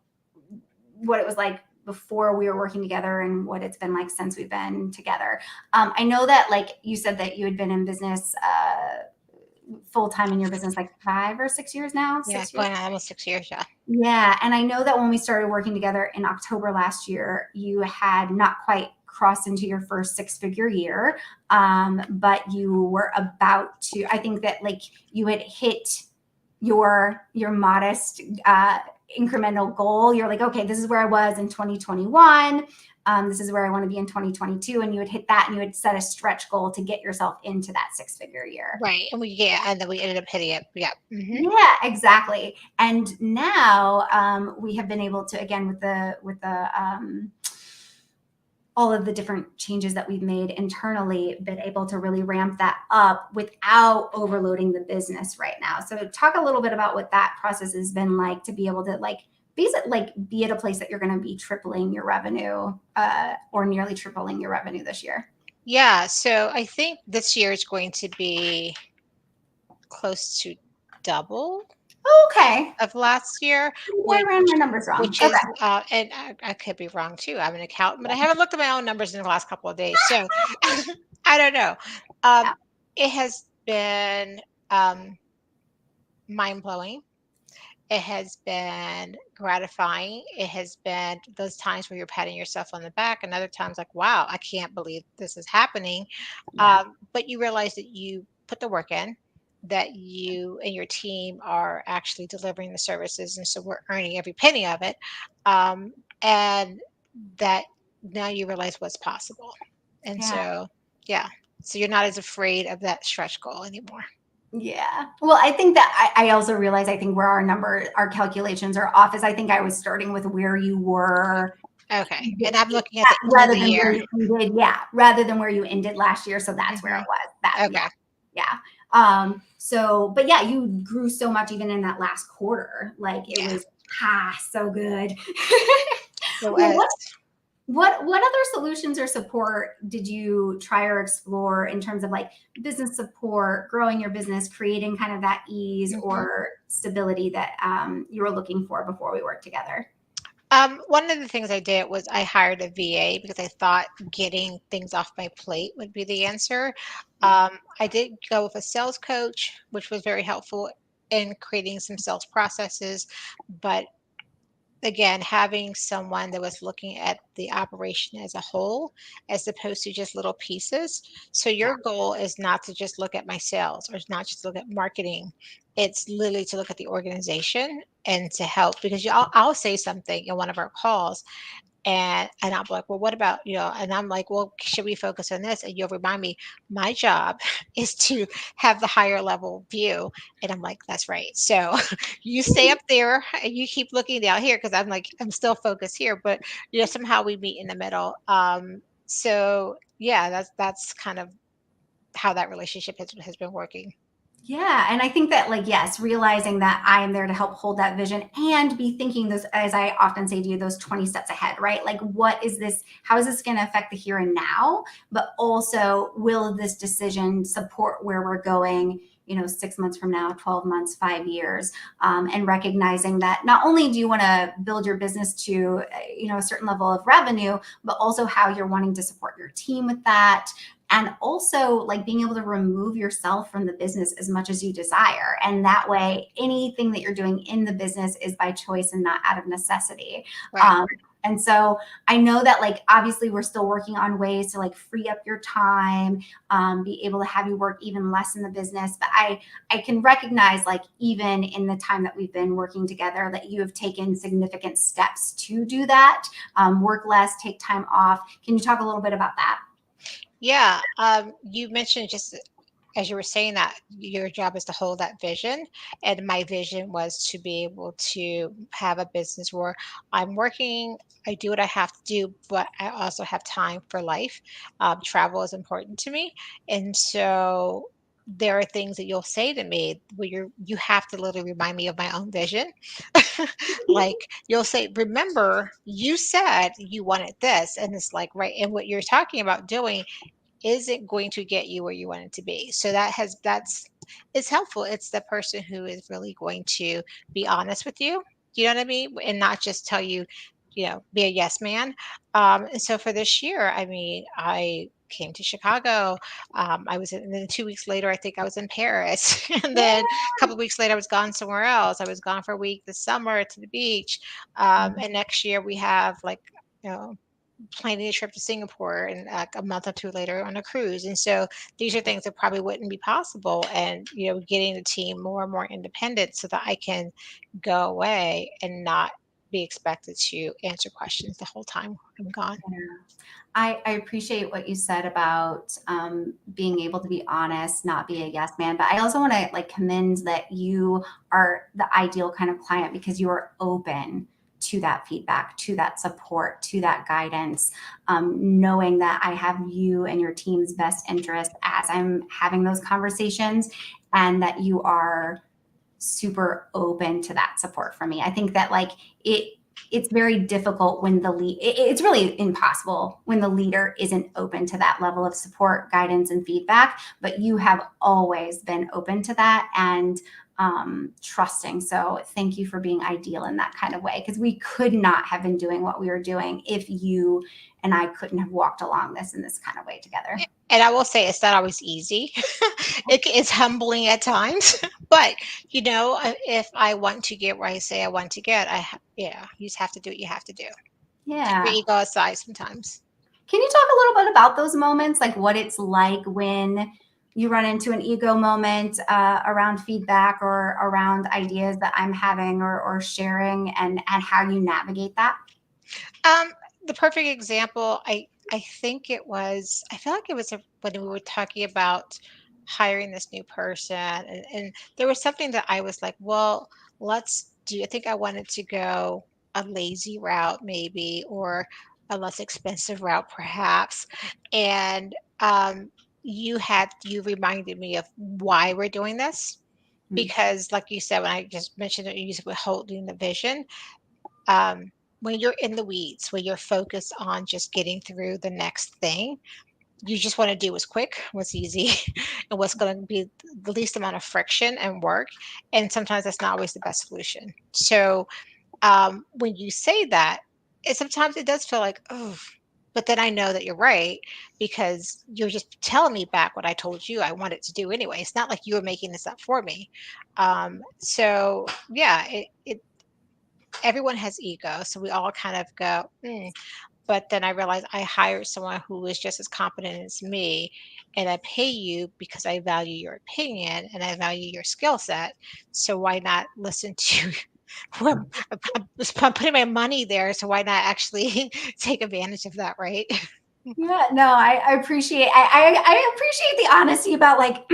what it was like before we were working together and what it's been like since we've been together. I know that, like you said, that you had been in business full time in your business like 5 or 6 years now. Yeah, 6 years. going on almost 6 years. Yeah. Yeah, and I know that when we started working together in October last year, you had not quite crossed into your first six-figure year, but you were about to. I think that like you had hit your modest incremental goal. You're like, okay, this is where I was in 2021. This is where I want to be in 2022, and you would hit that, and you would set a stretch goal to get yourself into that six-figure year. Right. And then we ended up hitting it. Yeah. Hmm. Yeah, exactly. And now we have been able to again with the all of the different changes that we've made internally, been able to really ramp that up without overloading the business right now. So talk a little bit about what that process has been like to be able to like basically like be at a place that you're going to be tripling your revenue or nearly tripling your revenue this year. Yeah. So I think this year is going to be close to double Okay. of last year, Maybe I which ran my numbers wrong. which Okay. is and I could be wrong too. I'm an accountant, but I haven't looked at my own numbers in the last couple of days. So I don't know. Um, Yeah. it has been um, mind blowing. It has been gratifying. It has been those times where you're patting yourself on the back, and other times like, wow, I can't believe this is happening. Yeah. But you realize that you put the work in, that you and your team are actually delivering the services, and so we're earning every penny of it. And that now you realize what's possible. And Yeah. so, yeah, so you're not as afraid of that stretch goal anymore. Yeah. Well, I think that I also realize I think where our calculations are off is I think I was starting with where you were Okay. And I'm looking at the end of rather the than where year. you ended. Yeah. Rather than where you ended last year. So that's where Hmm. it was. That, yeah. Okay. Yeah. So, but yeah, you grew so much even in that last quarter. Like it Yeah. was, so good. It Well, was. what other solutions or support did you try or explore in terms of like business support, growing your business, creating kind of that ease Mhm. or stability that you were looking for before we worked together? One of the things I did was I hired a VA because I thought getting things off my plate would be the answer. Yeah, I did go with a sales coach, which was very helpful in creating some sales processes, but again, having someone that was looking at the operation as a whole as opposed to just little pieces. So yeah, your goal is not to just look at my sales or it's not just look at marketing. It's literally to look at the organization and to help because I'll say something in one of our calls And I'm like, "Well, what about," and I'm like, "Well, should we focus on this?" And you'll remind me, my job is to have the higher level view. And I'm like, "That's right." So you stay up there and you keep looking down here because I'm like, I'm still focused here, but somehow we meet in the middle. So yeah, that's kind of how that relationship has been working. Yeah, and I think that, like, yes, realizing that I am there to help hold that vision and be thinking those, as I often say to you, those 20 steps ahead, right? Like, what is this? How is this going to affect the here and now? But also, will this decision support where we're going? 6 months from now, 12 months, 5 years, and recognizing that not only do you want to build your business to, a certain level of revenue, but also how you're wanting to support your team with that, and also like being able to remove yourself from the business as much as you desire, and that way anything that you're doing in the business is by choice and not out of necessity. Right. And so I know that, like, obviously we're still working on ways to like free up your time, be able to have you work even less in the business, but I can recognize, like, even in the time that we've been working together, that you have taken significant steps to do that. Work less, take time off. Can you talk a little bit about that? Yeah. You mentioned, just as you were saying, that your job is to hold that vision. And my vision was to be able to have a business where I'm working, I do what I have to do, but I also have time for life. Travel is important to me. And so there are things that you'll say to me where you have to literally remind me of my own vision. Like, you'll say, "Remember, you said you wanted this." And it's like, right. And what you're talking about doing isn't going to get you where you want it to be. So that's it's helpful. It's the person who is really going to be honest with you. You know what I mean? And not just tell you, be a yes man. And so for this year, I mean, I came to Chicago. I was in, and then 2 weeks later, I think I was in Paris. And then a couple of weeks later, I was gone somewhere else. I was gone for a week this summer to the beach. And next year we have, like, you know, planning a trip to Singapore, and like a month or two later on a cruise. And so these are things that probably wouldn't be possible. And, getting the team more and more independent so that I can go away and not be expected to answer questions the whole time I'm gone. Yeah. I appreciate what you said about being able to be honest, not be a yes man. But I also want to like commend that you are the ideal kind of client because you are open to that feedback, to that support, to that guidance, knowing that I have you and your team's best interest as I'm having those conversations, and that you are super open to that support from me. I think that, like, it's very difficult when the lead, it's really impossible when the leader isn't open to that level of support, guidance, and feedback. But you have always been open to that and trusting. So thank you for being ideal in that kind of way, because we could not have been doing what we were doing if you and I couldn't have walked along this in this kind of way together. And I will say it's not always easy. It's humbling at times, but if I want to get where I say I want to get, you just have to do what you have to do. Keep your Yeah. ego aside sometimes. Can you talk a little bit about those moments, like what it's like when you run into an ego moment around feedback or around ideas that I'm having or sharing, and how you navigate that? Um, the perfect example, I think it was, I feel like it was when we were talking about hiring this new person, and there was something that I was like, well, let's do. I think I wanted to go a lazy route, maybe, or a less expensive route, perhaps. And you reminded me of why we're doing this, Mm. because, like you said, when I just mentioned that you used holding the vision, um, when you're in the weeds, when you're focused on just getting through the next thing, you just want to do what's quick, what's easy, and what's going to be the least amount of friction and work. And sometimes that's not always the best solution. So when you say that, sometimes it does feel like, oh, but then I know that you're right, because you're just telling me back what I told you I wanted to do anyway. It's not like you were making this up for me. So yeah, everyone has ego, so we all kind of go, "Mm." But then I realized I hired someone who is just as competent as me, and I pay you because I value your opinion and I value your skill set. So why not listen to Well, I'm putting my money there, so why not actually take advantage of that, right? Yeah, no, I appreciate I appreciate the honesty about like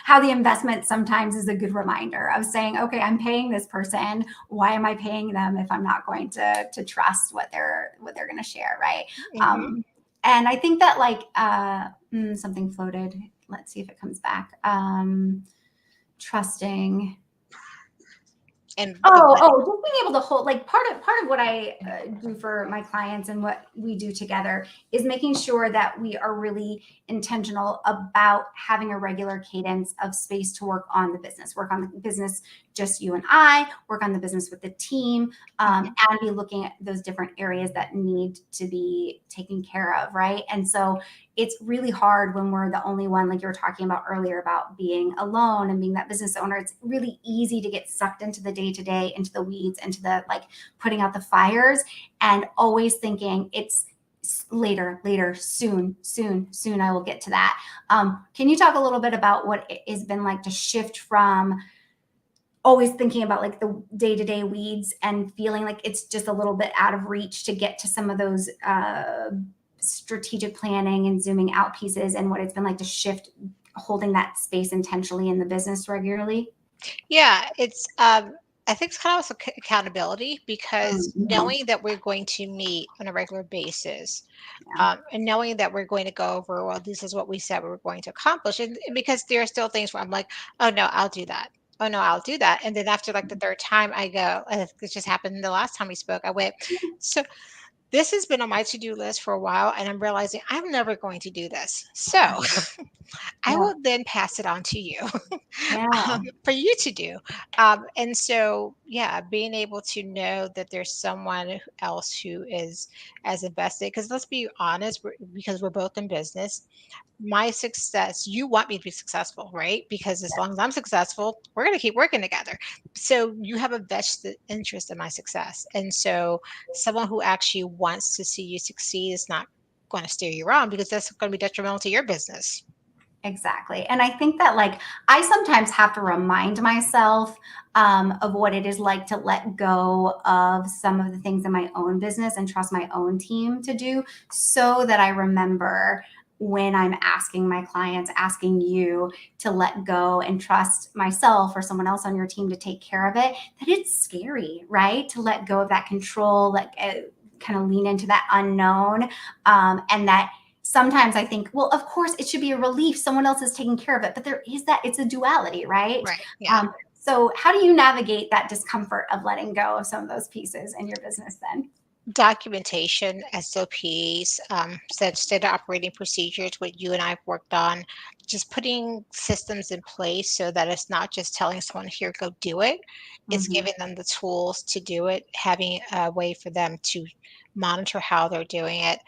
how the investment sometimes is a good reminder of saying, okay, I'm paying this person. Why am I paying them if I'm not going to trust what they're going to share, right? Hmm. And I think that like something floated. Let's see if it comes back. Trusting. And the Just being able to hold like part of what I do for my clients and what we do together is making sure that we are really intentional about having a regular cadence of space to work on the business, just you and I, work on the business with the team, Mhm. and be looking at those different areas that need to be taken care of, right? And so it's really hard when we're the only one, like you were talking about earlier, about being alone and being that business owner. It's really easy to get sucked into the day to day, into the weeds, into the like putting out the fires, and always thinking it's later, later, soon, soon, soon. I will get to that. Can you talk a little bit about what it has been like to shift from always thinking about like the day to day weeds and feeling like it's just a little bit out of reach to get to some of those strategic planning and zooming out pieces, and what it's been like to shift holding that space intentionally in the business regularly? Yeah, it's I think it's kind of also accountability because Mm-hmm. knowing that we're going to meet on a regular basis, Yeah. and knowing that we're going to go over, well, this is what we said we were going to accomplish, and because there are still things where I'm like, oh no, I'll do that. Oh no, I'll do that. And then after like the third time, I go, it just happened the last time we spoke. I went, so this has been on my to-do list for a while, and I'm realizing I'm never going to do this. So I Yeah. will then pass it on to you Yeah. for you to do. And so, yeah, being able to know that there's someone else who is as invested, because let's be honest, because we're both in business, my success, you want me to be successful, right? Because as long as I'm successful, we're going to keep working together. So you have a vested interest in my success. And so someone who actually wants to see you succeed is not going to steer you wrong because that's going to be detrimental to your business. Exactly. And I think that, like, I sometimes have to remind myself of what it is like to let go of some of the things in my own business and trust my own team to do, so that I remember when I'm asking my clients, asking you to let go and trust myself or someone else on your team to take care of it, that it's scary, right? To let go of that control, like kind of lean into that unknown, and that sometimes I think, well, of course, it should be a relief. Someone else is taking care of it. But there is that, it's a duality, right? Right. Yeah. So, how do you navigate that discomfort of letting go of some of those pieces in your business then? Documentation, SOPs, said standard operating procedures, what you and I have worked on, just putting systems in place so that it's not just telling someone, here, go do it. It's Mm-hmm. giving them the tools to do it, having a way for them to monitor how they're doing it,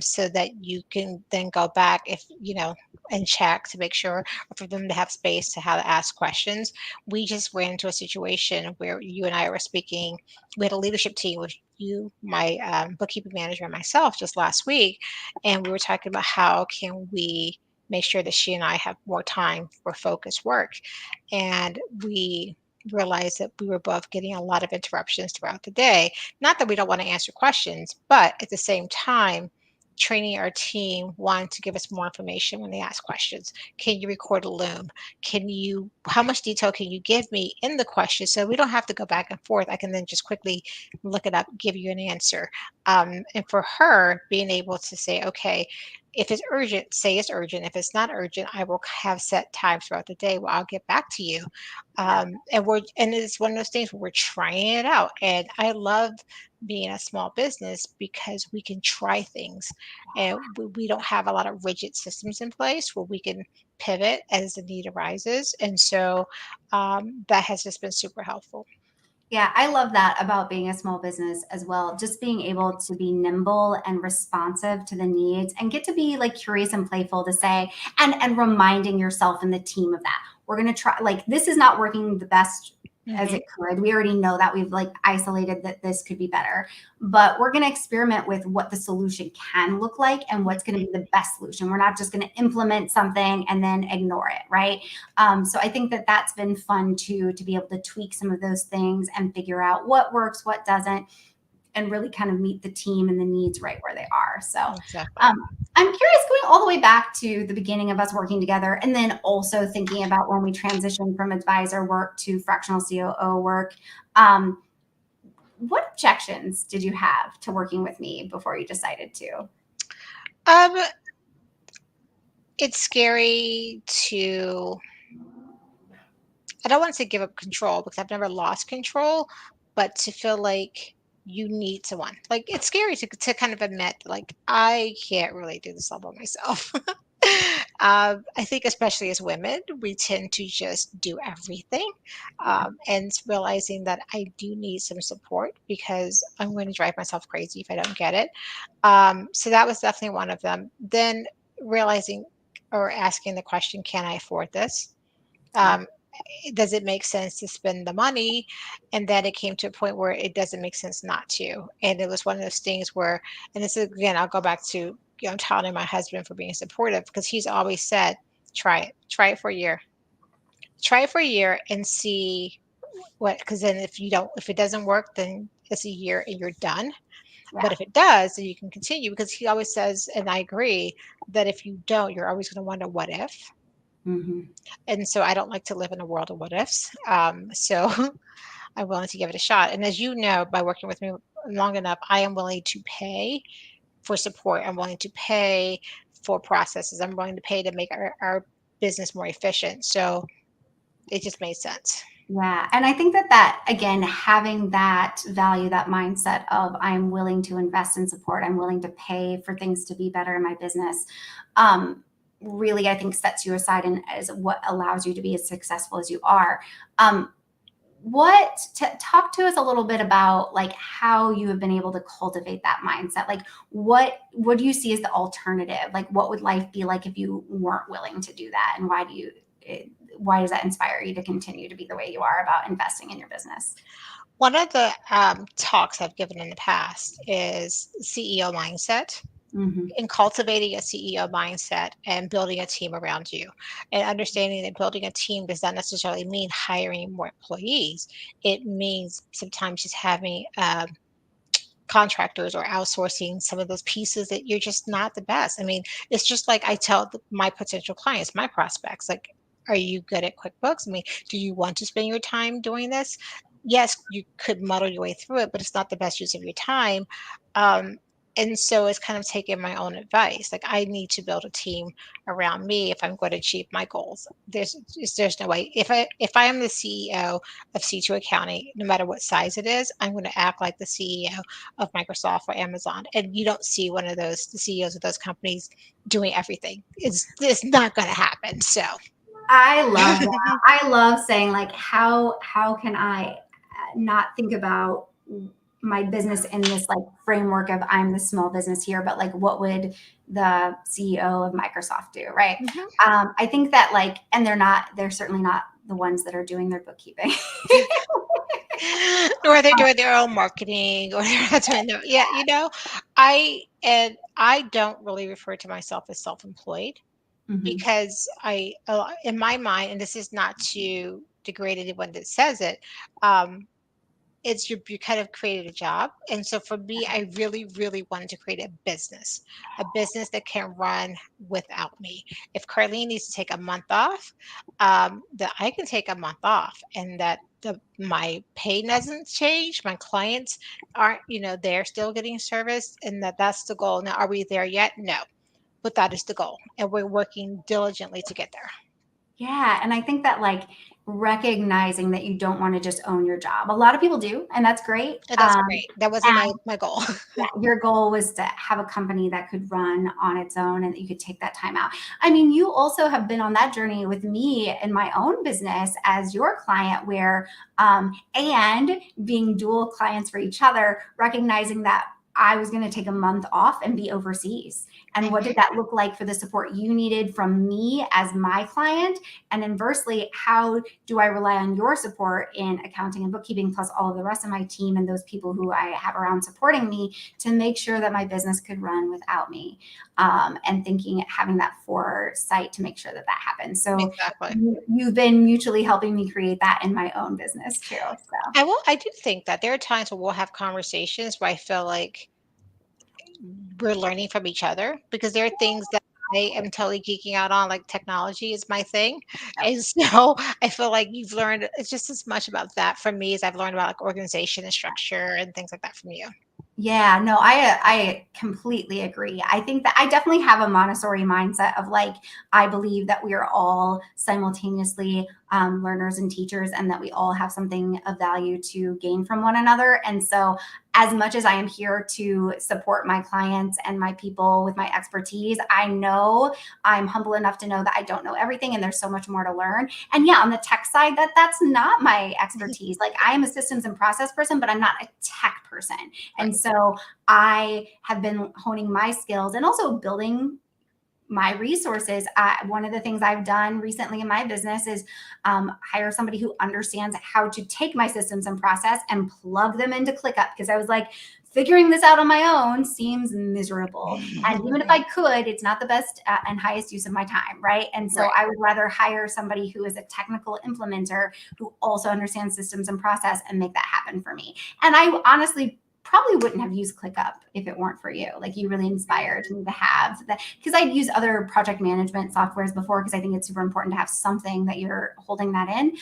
so that you can then go back if, and check to make sure, or for them to have space to how to ask questions. We just ran into a situation where you and I were speaking. We had a leadership team with you, my bookkeeping manager, and myself just last week, and we were talking about how can we make sure that she and I have more time for focused work. And we realized that we were both getting a lot of interruptions throughout the day. Not that we don't want to answer questions, but at the same time, training our team, wanting to give us more information when they ask questions. Can you record a loom? How much detail can you give me in the question so we don't have to go back and forth? I can then just quickly look it up, give you an answer. And for her, being able to say, okay, if it's urgent, say it's urgent. If it's not urgent, I will have set times throughout the day where I'll get back to you. Yeah. And it's one of those things where we're trying it out. And I love being a small business because we can try things, and we don't have a lot of rigid systems in place where we can pivot as the need arises. And so that has just been super helpful. Yeah, I love that about being a small business as well. Just being able to be nimble and responsive to the needs and get to be like curious and playful to say, and reminding yourself and the team of that. We're going to try, like, this is not working the best as Hmm. it could. We already know that we've like isolated that this could be better, but we're going to experiment with what the solution can look like and what's going to be the best solution. We're not just going to implement something and then ignore it, right? So I think that that's been fun too, to be able to tweak some of those things and figure out what works, what doesn't, and really kind of meet the team and the needs right where they are. So Exactly. um, I'm curious, going all the way back to the beginning of us working together, and then also thinking about when we transitioned from advisor work to fractional COO work. Um, what objections did you have to working with me before you decided to? Um, it's scary to, I don't want to say give up control because I've never lost control, but to feel like you need someone. Like it's scary to kind of admit, like, I can't really do this all by myself. I think, especially as women, we tend to just do everything. And it's realizing that I do need some support because I'm going to drive myself crazy if I don't get it. So that was definitely one of them. Then realizing or asking the question, can I afford this? Yeah. Um, does it make sense to spend the money? And then it came to a point where it doesn't make sense not to. And it was one of those things where, and this is again, I'll go back to, touting my husband for being supportive because he's always said, try it for a year, try it for a year and see what, because then if it doesn't work, then it's a year and you're done. But Yeah. if it does, then you can continue because he always says, and I agree, that if you don't, you're always going to wonder what if. Hmm. And so I don't like to live in a world of what ifs. So I'm willing to give it a shot. And as you know, by working with me long enough, I am willing to pay for support. I'm willing to pay for processes. I'm willing to pay to make our business more efficient. So it just made sense. Yeah. And I think that that, again, having that value, that mindset of I'm willing to invest in support, I'm willing to pay for things to be better in my business, um, really, I think sets you aside and is what allows you to be as successful as you are. Um, talk to us a little bit about like how you have been able to cultivate that mindset. Like what do you see as the alternative? Like what would life be like if you weren't willing to do that? And why does that inspire you to continue to be the way you are about investing in your business? One of the talks I've given in the past is CEO mindset Hmm. and cultivating a CEO mindset and building a team around you and understanding that building a team does not necessarily mean hiring more employees. It means sometimes just having contractors or outsourcing some of those pieces that you're just not the best. I mean, it's just like I tell my potential clients, my prospects, like, are you good at QuickBooks? I mean, do you want to spend your time doing this? Yes, you could muddle your way through it, but it's not the best use of your time. Um, and so it's kind of taking my own advice. Like I need to build a team around me if I'm going to achieve my goals. There's no way. If I am the CEO of C2 Accounting, no matter what size it is, I'm going to act like the CEO of Microsoft or Amazon. And you don't see one of those, the CEOs of those companies doing everything. It's not going to happen. So, I love that. I love saying like how can I not think about my business in this like framework of I'm the small business here, but like what would the CEO of Microsoft do, right? mhm. I think that like, and they're certainly not the ones that are doing their bookkeeping. Or they're doing their own marketing, or they're not doing their, yeah, I don't really refer to myself as self-employed Hmm. because in my mind, and this is not to degrade anyone that says it, um, it's you kind of created a job. And so for me, I really, really wanted to create a business that can run without me. If Carleen needs to take a month off, that I can take a month off and that my pay doesn't change. My clients aren't, they're still getting service and that's the goal. Now, are we there yet? No, but that is the goal. And we're working diligently to get there. Yeah. And I think that like recognizing that you don't want to just own your job. A lot of people do, and that's great. And that's great. That wasn't my goal. Yeah, your goal was to have a company that could run on its own and that you could take that time out. I mean, you also have been on that journey with me in my own business as your client, where, and being dual clients for each other, recognizing that I was going to take a month off and be overseas. And what did Mhm. that look like for the support you needed from me as my client? And inversely, how do I rely on your support in accounting and bookkeeping, plus all of the rest of my team and those people who I have around supporting me to make sure that my business could run without me? And thinking, having that foresight to make sure that that happens. So Exactly. you've been mutually helping me create that in my own business too. So I do think that there are times where we'll have conversations where I feel like we're learning from each other because there are things that I am totally geeking out on, like technology is my thing. And so I feel like you've learned it's just as much about that from me as I've learned about like organization and structure and things like that from you. yeah, no, I completely agree. I think that I definitely have a Montessori mindset of like I believe that we are all simultaneously learners and teachers, and that we all have something of value to gain from one another. And so, as much as I am here to support my clients and my people with my expertise, I know I'm humble enough to know that I don't know everything, and there's so much more to learn. And yeah, on the tech side, that's not my expertise. Like I am a systems and process person, but I'm not a tech person. Right. And so I have been honing my skills and also building my resources. One of the things I've done recently in my business is hire somebody who understands how to take my systems and process and plug them into ClickUp, because I was like, figuring this out on my own seems miserable. And even if I could, it's not the best and highest use of my time, right? And so Right. I would rather hire somebody who is a technical implementer who also understands systems and process and make that happen for me. And I honestly probably wouldn't have used ClickUp if it weren't for you. Like you really inspired me to have that, because I'd used other project management softwares before, because I think it's super important to have something that you're holding that in.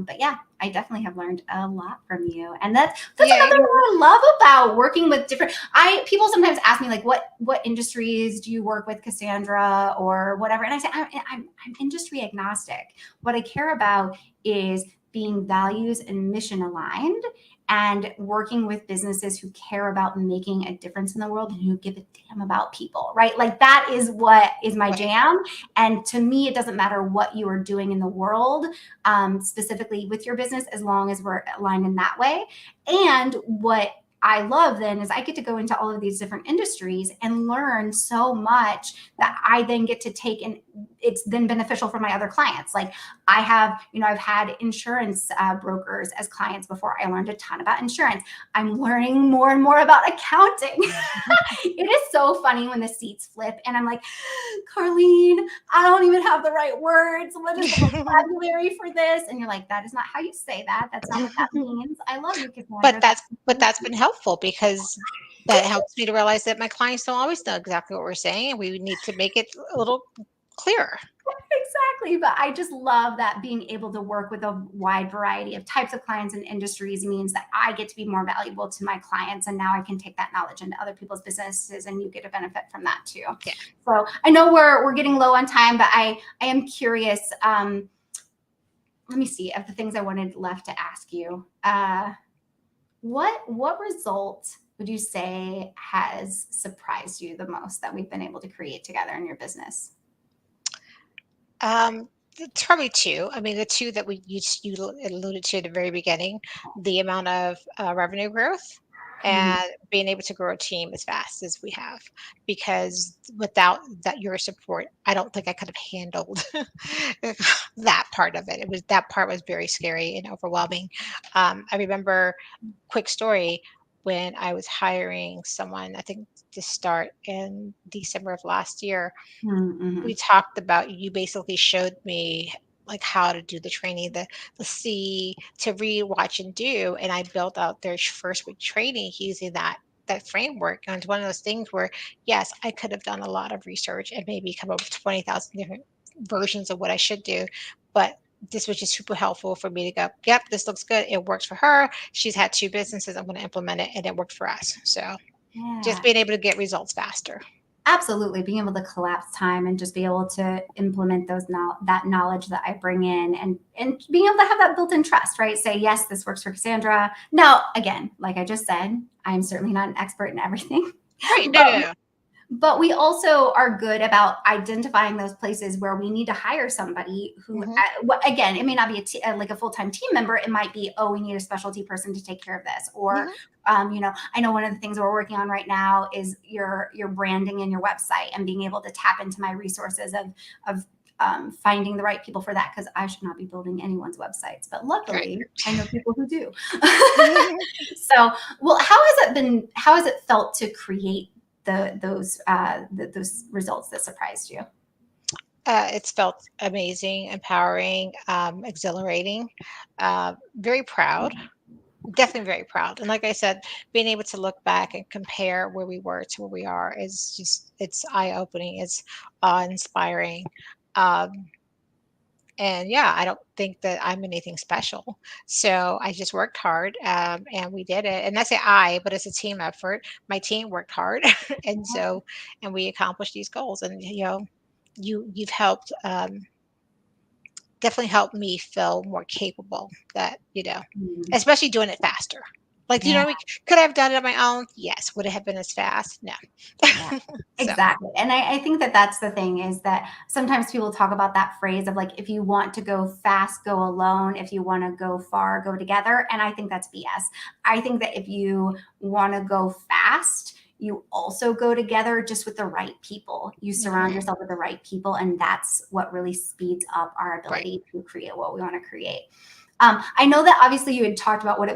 But yeah, I definitely have learned a lot from you. And that's Yeah. another one I love about working with different people sometimes ask me like what industries do you work with, Cassandra, or whatever. And I say I'm industry agnostic. What I care about is being values and mission aligned, and working with businesses who care about making a difference in the world and who give a damn about people, right? Like that is what is my Right. jam. And to me, it doesn't matter what you are doing in the world, specifically with your business, as long as we're aligned in that way. And what I love then is I get to go into all of these different industries and learn so much that I then get to take, and it's then beneficial for my other clients. Like I have, I've had insurance brokers as clients before. I learned a ton about insurance. I'm learning more and more about accounting. It is so funny when the seats flip and I'm like, Carleen, I don't even have the right words. What is the vocabulary for this? And you're like, that is not how you say that. That's not what that means. I love you, but Cassandra. that's been helpful because that helps me to realize that my clients don't always know exactly what we're saying and we need to make it a little clearer. Exactly. But I just love that being able to work with a wide variety of types of clients and industries means that I get to be more valuable to my clients. And now I can take that knowledge into other people's businesses, and you get to benefit from that too. Yeah. So I know we're getting low on time, but I am curious. Let me see of the things I wanted left to ask you. What result would you say has surprised you the most that we've been able to create together in your business? Um, it's probably 2. I mean, the 2 that you alluded to at the very beginning, the amount of, revenue growth Mhm. and being able to grow a team as fast as we have, because without your support, I don't think I could have handled that part of it. That part was very scary and overwhelming. I remember, quick story, when I was hiring someone, I think to start in December of last year, we Mhm. talked about you basically showed me like how to do the training, the see to read, watch, and do, and I built out their first week training using that framework. And it's one of those things where yes, I could have done a lot of research and maybe come up with 20,000 different versions of what I should do, but this was just super helpful for me to go, yep, this looks good. It works for her. She's had 2 businesses. I'm going to implement it, and it worked for us. So just Yeah. being able to get results faster. Absolutely, being able to collapse time and just be able to implement that knowledge that I bring in, and being able to have that built-in trust, right? Say yes, this works for Cassandra. Now, again, like I just said, I'm certainly not an expert in everything, Right. No, but no, no. But we also are good about identifying those places where we need to hire somebody who, Hmm. again, it may not be like a full-time team member. It might be, oh, we need a specialty person to take care of this. Or, Hmm. I know one of the things we're working on right now is your branding and your website, and being able to tap into my resources of finding the right people for that, because I should not be building anyone's websites, but Right. luckily I know people who do. So, well, how has it felt to create those results that surprised you? It's felt amazing, empowering, exhilarating, very proud, definitely very proud. And like I said, being able to look back and compare where we were to where we are is just, it's eye opening, it's awe inspiring. Um, and yeah, I don't think that I'm anything special. So I just worked hard, and we did it. And I say I, but it's a team effort. My team worked hard, and so, and we accomplished these goals. And you've helped, definitely helped me feel more capable, that, Mm, especially doing it faster. Like, yeah. could I have done it on my own? Yes. Would it have been as fast? No. Yeah, So, exactly. And I think that that's the thing, is that sometimes people talk about that phrase of like, if you want to go fast, go alone. If you want to go far, go together. And I think that's BS. I think that if you want to go fast, you also go together, just with the right people. You surround mhm, yourself with the right people. And that's what really speeds up our right. ability to create what we want to create. I know that obviously you had talked about what it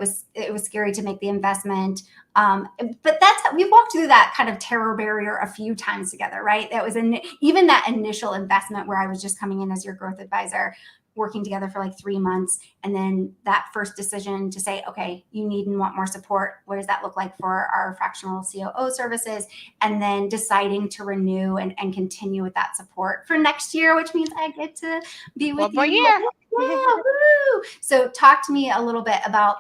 was scary to make the investment. But we've walked through that kind of terror barrier a few times together, right? That was even that initial investment where I was just coming in as your growth advisor, working together for like 3 months. And then that first decision to say, okay, you need and want more support. What does that look like for our fractional COO services? And then deciding to renew and continue with that support for next year, which means I get to be with One more you. year. Yeah, woo! So talk to me a little bit about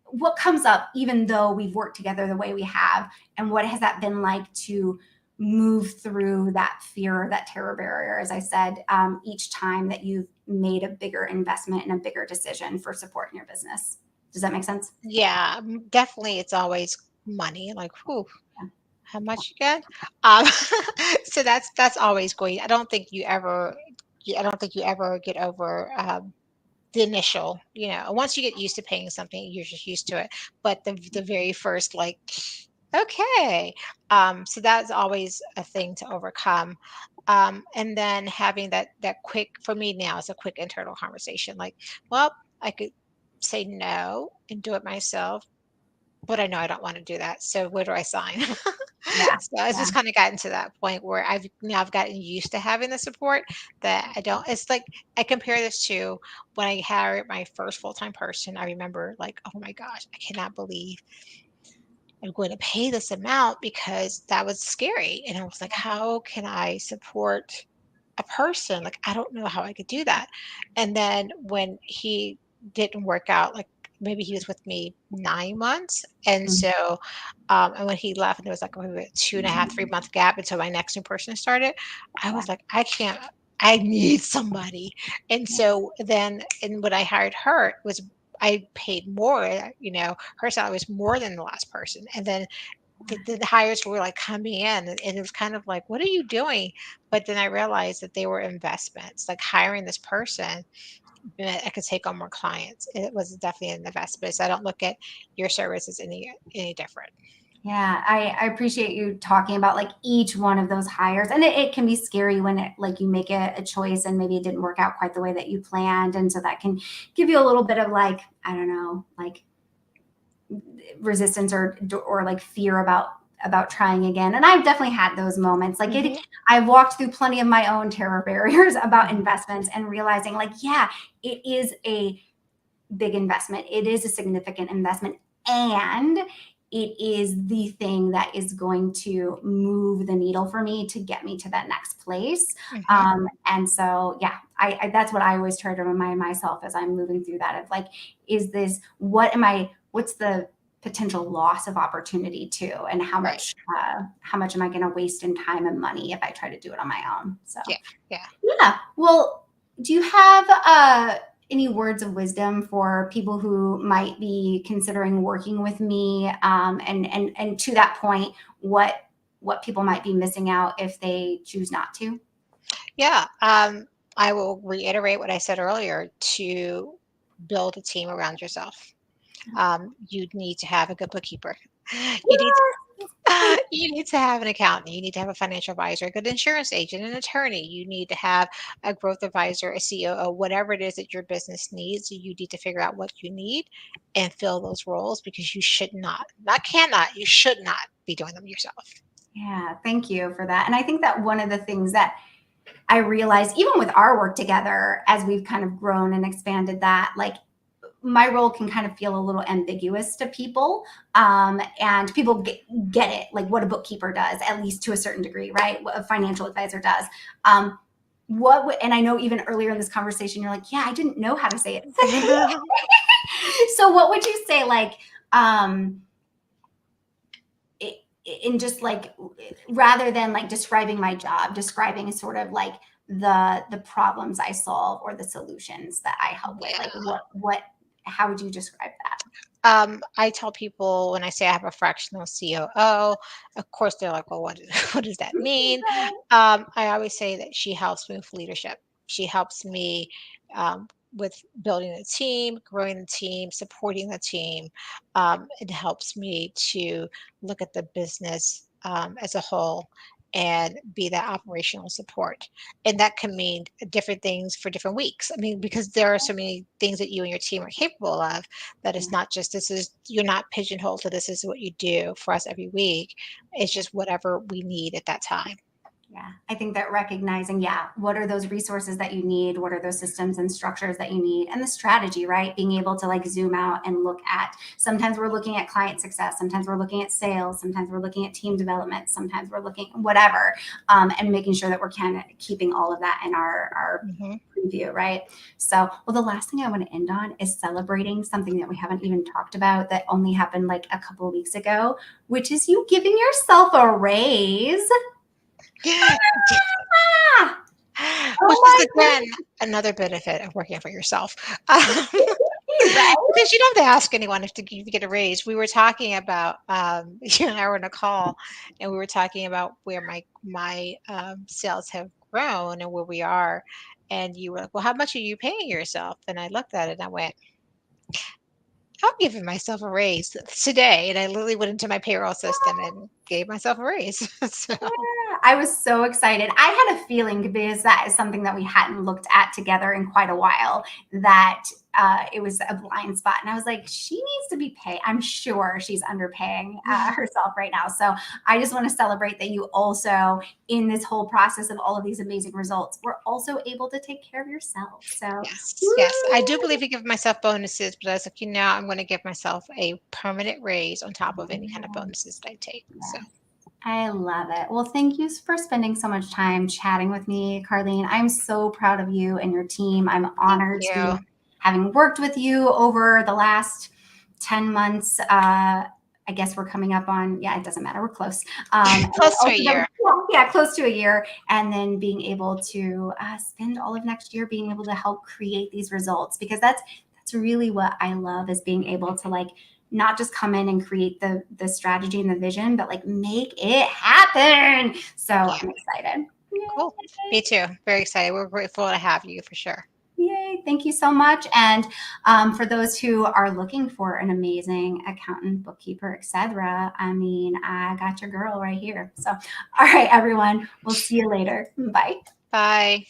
what comes up, even though we've worked together the way we have, and what has that been like to move through that fear, that terror barrier, as I said, each time that you've made a bigger investment and a bigger decision for support in your business. Does that make sense? Yeah, definitely. It's always money. Like, whew, Yeah. how much again? Um, so that's always going. I don't think you ever get over, the initial, once you get used to paying something, you're just used to it. But the very first, like, okay, so that's always a thing to overcome. And then having that quick, for me now, it's a quick internal conversation. Like, well, I could say no and do it myself, but I know I don't want to do that. So where do I sign? Yeah. So it's Yeah. just kind of gotten to that point where I've gotten used to having the support, that I don't. It's like, I compare this to when I hired my first full time person. I remember, like, oh my gosh, I cannot believe I'm going to pay this amount, because that was scary. And I was like, how can I support a person? Like, I don't know how I could do that. And then when he didn't work out, like, maybe he was with me 9 months. And Mhm. so, and when he left, and there was like maybe a 2.5, 3 month gap until my next new person started, I Yeah. was like, I can't, I need somebody. And so then, and when I hired her, it was, I paid more, her salary was more than the last person. And then the hires were like coming in, and it was kind of like, what are you doing? But then I realized that they were investments. Like, hiring this person meant I could take on more clients. It was definitely an investment. So I don't look at your services any different. Yeah, I appreciate you talking about like each one of those hires. And it can be scary when like you make a choice and maybe it didn't work out quite the way that you planned. And so that can give you a little bit of like, I don't know, like resistance or like fear about trying again. And I've definitely had those moments. Like Hmm. I've walked through plenty of my own terror barriers about investments, and realizing like, yeah, it is a big investment. It is a significant investment. And it is the thing that is going to move the needle for me to get me to that next place. Hmm. And so, yeah, I that's what I always try to remind myself as I'm moving through that, of like, is this, what's the potential loss of opportunity too? And Right. how much am I going to waste in time and money if I try to do it on my own? So, Yeah. Yeah. yeah. Well, do you have any words of wisdom for people who might be considering working with me? And to that point, what what people might be missing out if they choose not to? Yeah. I will reiterate what I said earlier to build a team around yourself. You need to have a good bookkeeper. You need you need to have an accountant. You need to have a financial advisor, a good insurance agent, an attorney. You need to have a growth advisor, a COO, whatever it is that your business needs. You need to figure out what you need and fill those roles because you should not cannot, you should not be doing them yourself. Yeah, thank you for that. And I think that one of the things that I realized, even with our work together, as we've kind of grown and expanded that, like my role can kind of feel a little ambiguous to people. And people get it, like what a bookkeeper does, at least to a certain degree, right? What a financial advisor does. And I know even earlier in this conversation, you're like, yeah, I didn't know how to say it. So what would you say, like, um, in just like, rather than like describing my job, describing sort of like the problems I solve or the solutions that I help with, like Yeah. how would you describe that? I tell people when I say I have a fractional COO, of course they're like, well, what, what does that mean? I always say that she helps me with leadership. She helps me with building a team, growing the team, supporting the team. It helps me to look at the business as a whole and be that operational support. And that can mean different things for different weeks. I mean, because there are so many things that you and your team are capable of that it's not just this is you're not pigeonholed to this is what you do for us every week. It's just whatever we need at that time. Yeah, I think that recognizing, yeah, what are those resources that you need? What are those systems and structures that you need? And the strategy, right? Being able to like zoom out and look at, sometimes we're looking at client success, sometimes we're looking at sales, sometimes we're looking at team development, sometimes we're looking whatever, and making sure that we're kind of keeping all of that in our Hmm. preview, right? So, well, the last thing I want to end on is celebrating something that we haven't even talked about that only happened like a couple of weeks ago, which is you giving yourself a raise. Ah! Which Oh is my again another benefit of working for yourself. goodness, right? Because you don't have to ask anyone if to get a raise. We were talking about you and I were on a call, and we were talking about where my sales have grown and where we are. And you were like, "Well, how much are you paying yourself?" And I looked at it and I went, "I'm giving myself a raise today." And I literally went into my payroll system and gave myself a raise. So Yeah, I was so excited. I had a feeling, because that is something that we hadn't looked at together in quite a while, that it was a blind spot. And I was like, she needs to be paid. I'm sure she's underpaying herself right now. So I just want to celebrate that you also, in this whole process of all of these amazing results, were also able to take care of yourself. So, yes, yes, I do woo! believe in giving myself bonuses, but I was like, I'm going to give myself a permanent raise on top of any kind of bonuses that I take. So I love it. Well, thank you for spending so much time chatting with me, Carleen. I'm so proud of you and your team. I'm thank honored to be you. having worked with you over the last 10 months. I guess we're coming up on, yeah, it doesn't matter. We're close. And Close to a also, year. yeah, close to a year. And then being able to spend all of next year being able to help create these results, because that's really what I love, is being able to like not just come in and create the strategy and the vision, but like make it happen. So Yeah, I'm excited. cool. Me too. Very excited. We're grateful to have you for sure. Yay. Thank you so much. And for those who are looking for an amazing accountant, bookkeeper, etc., I mean, I got your girl right here. So, all right, everyone, we'll see you later. Bye. Bye.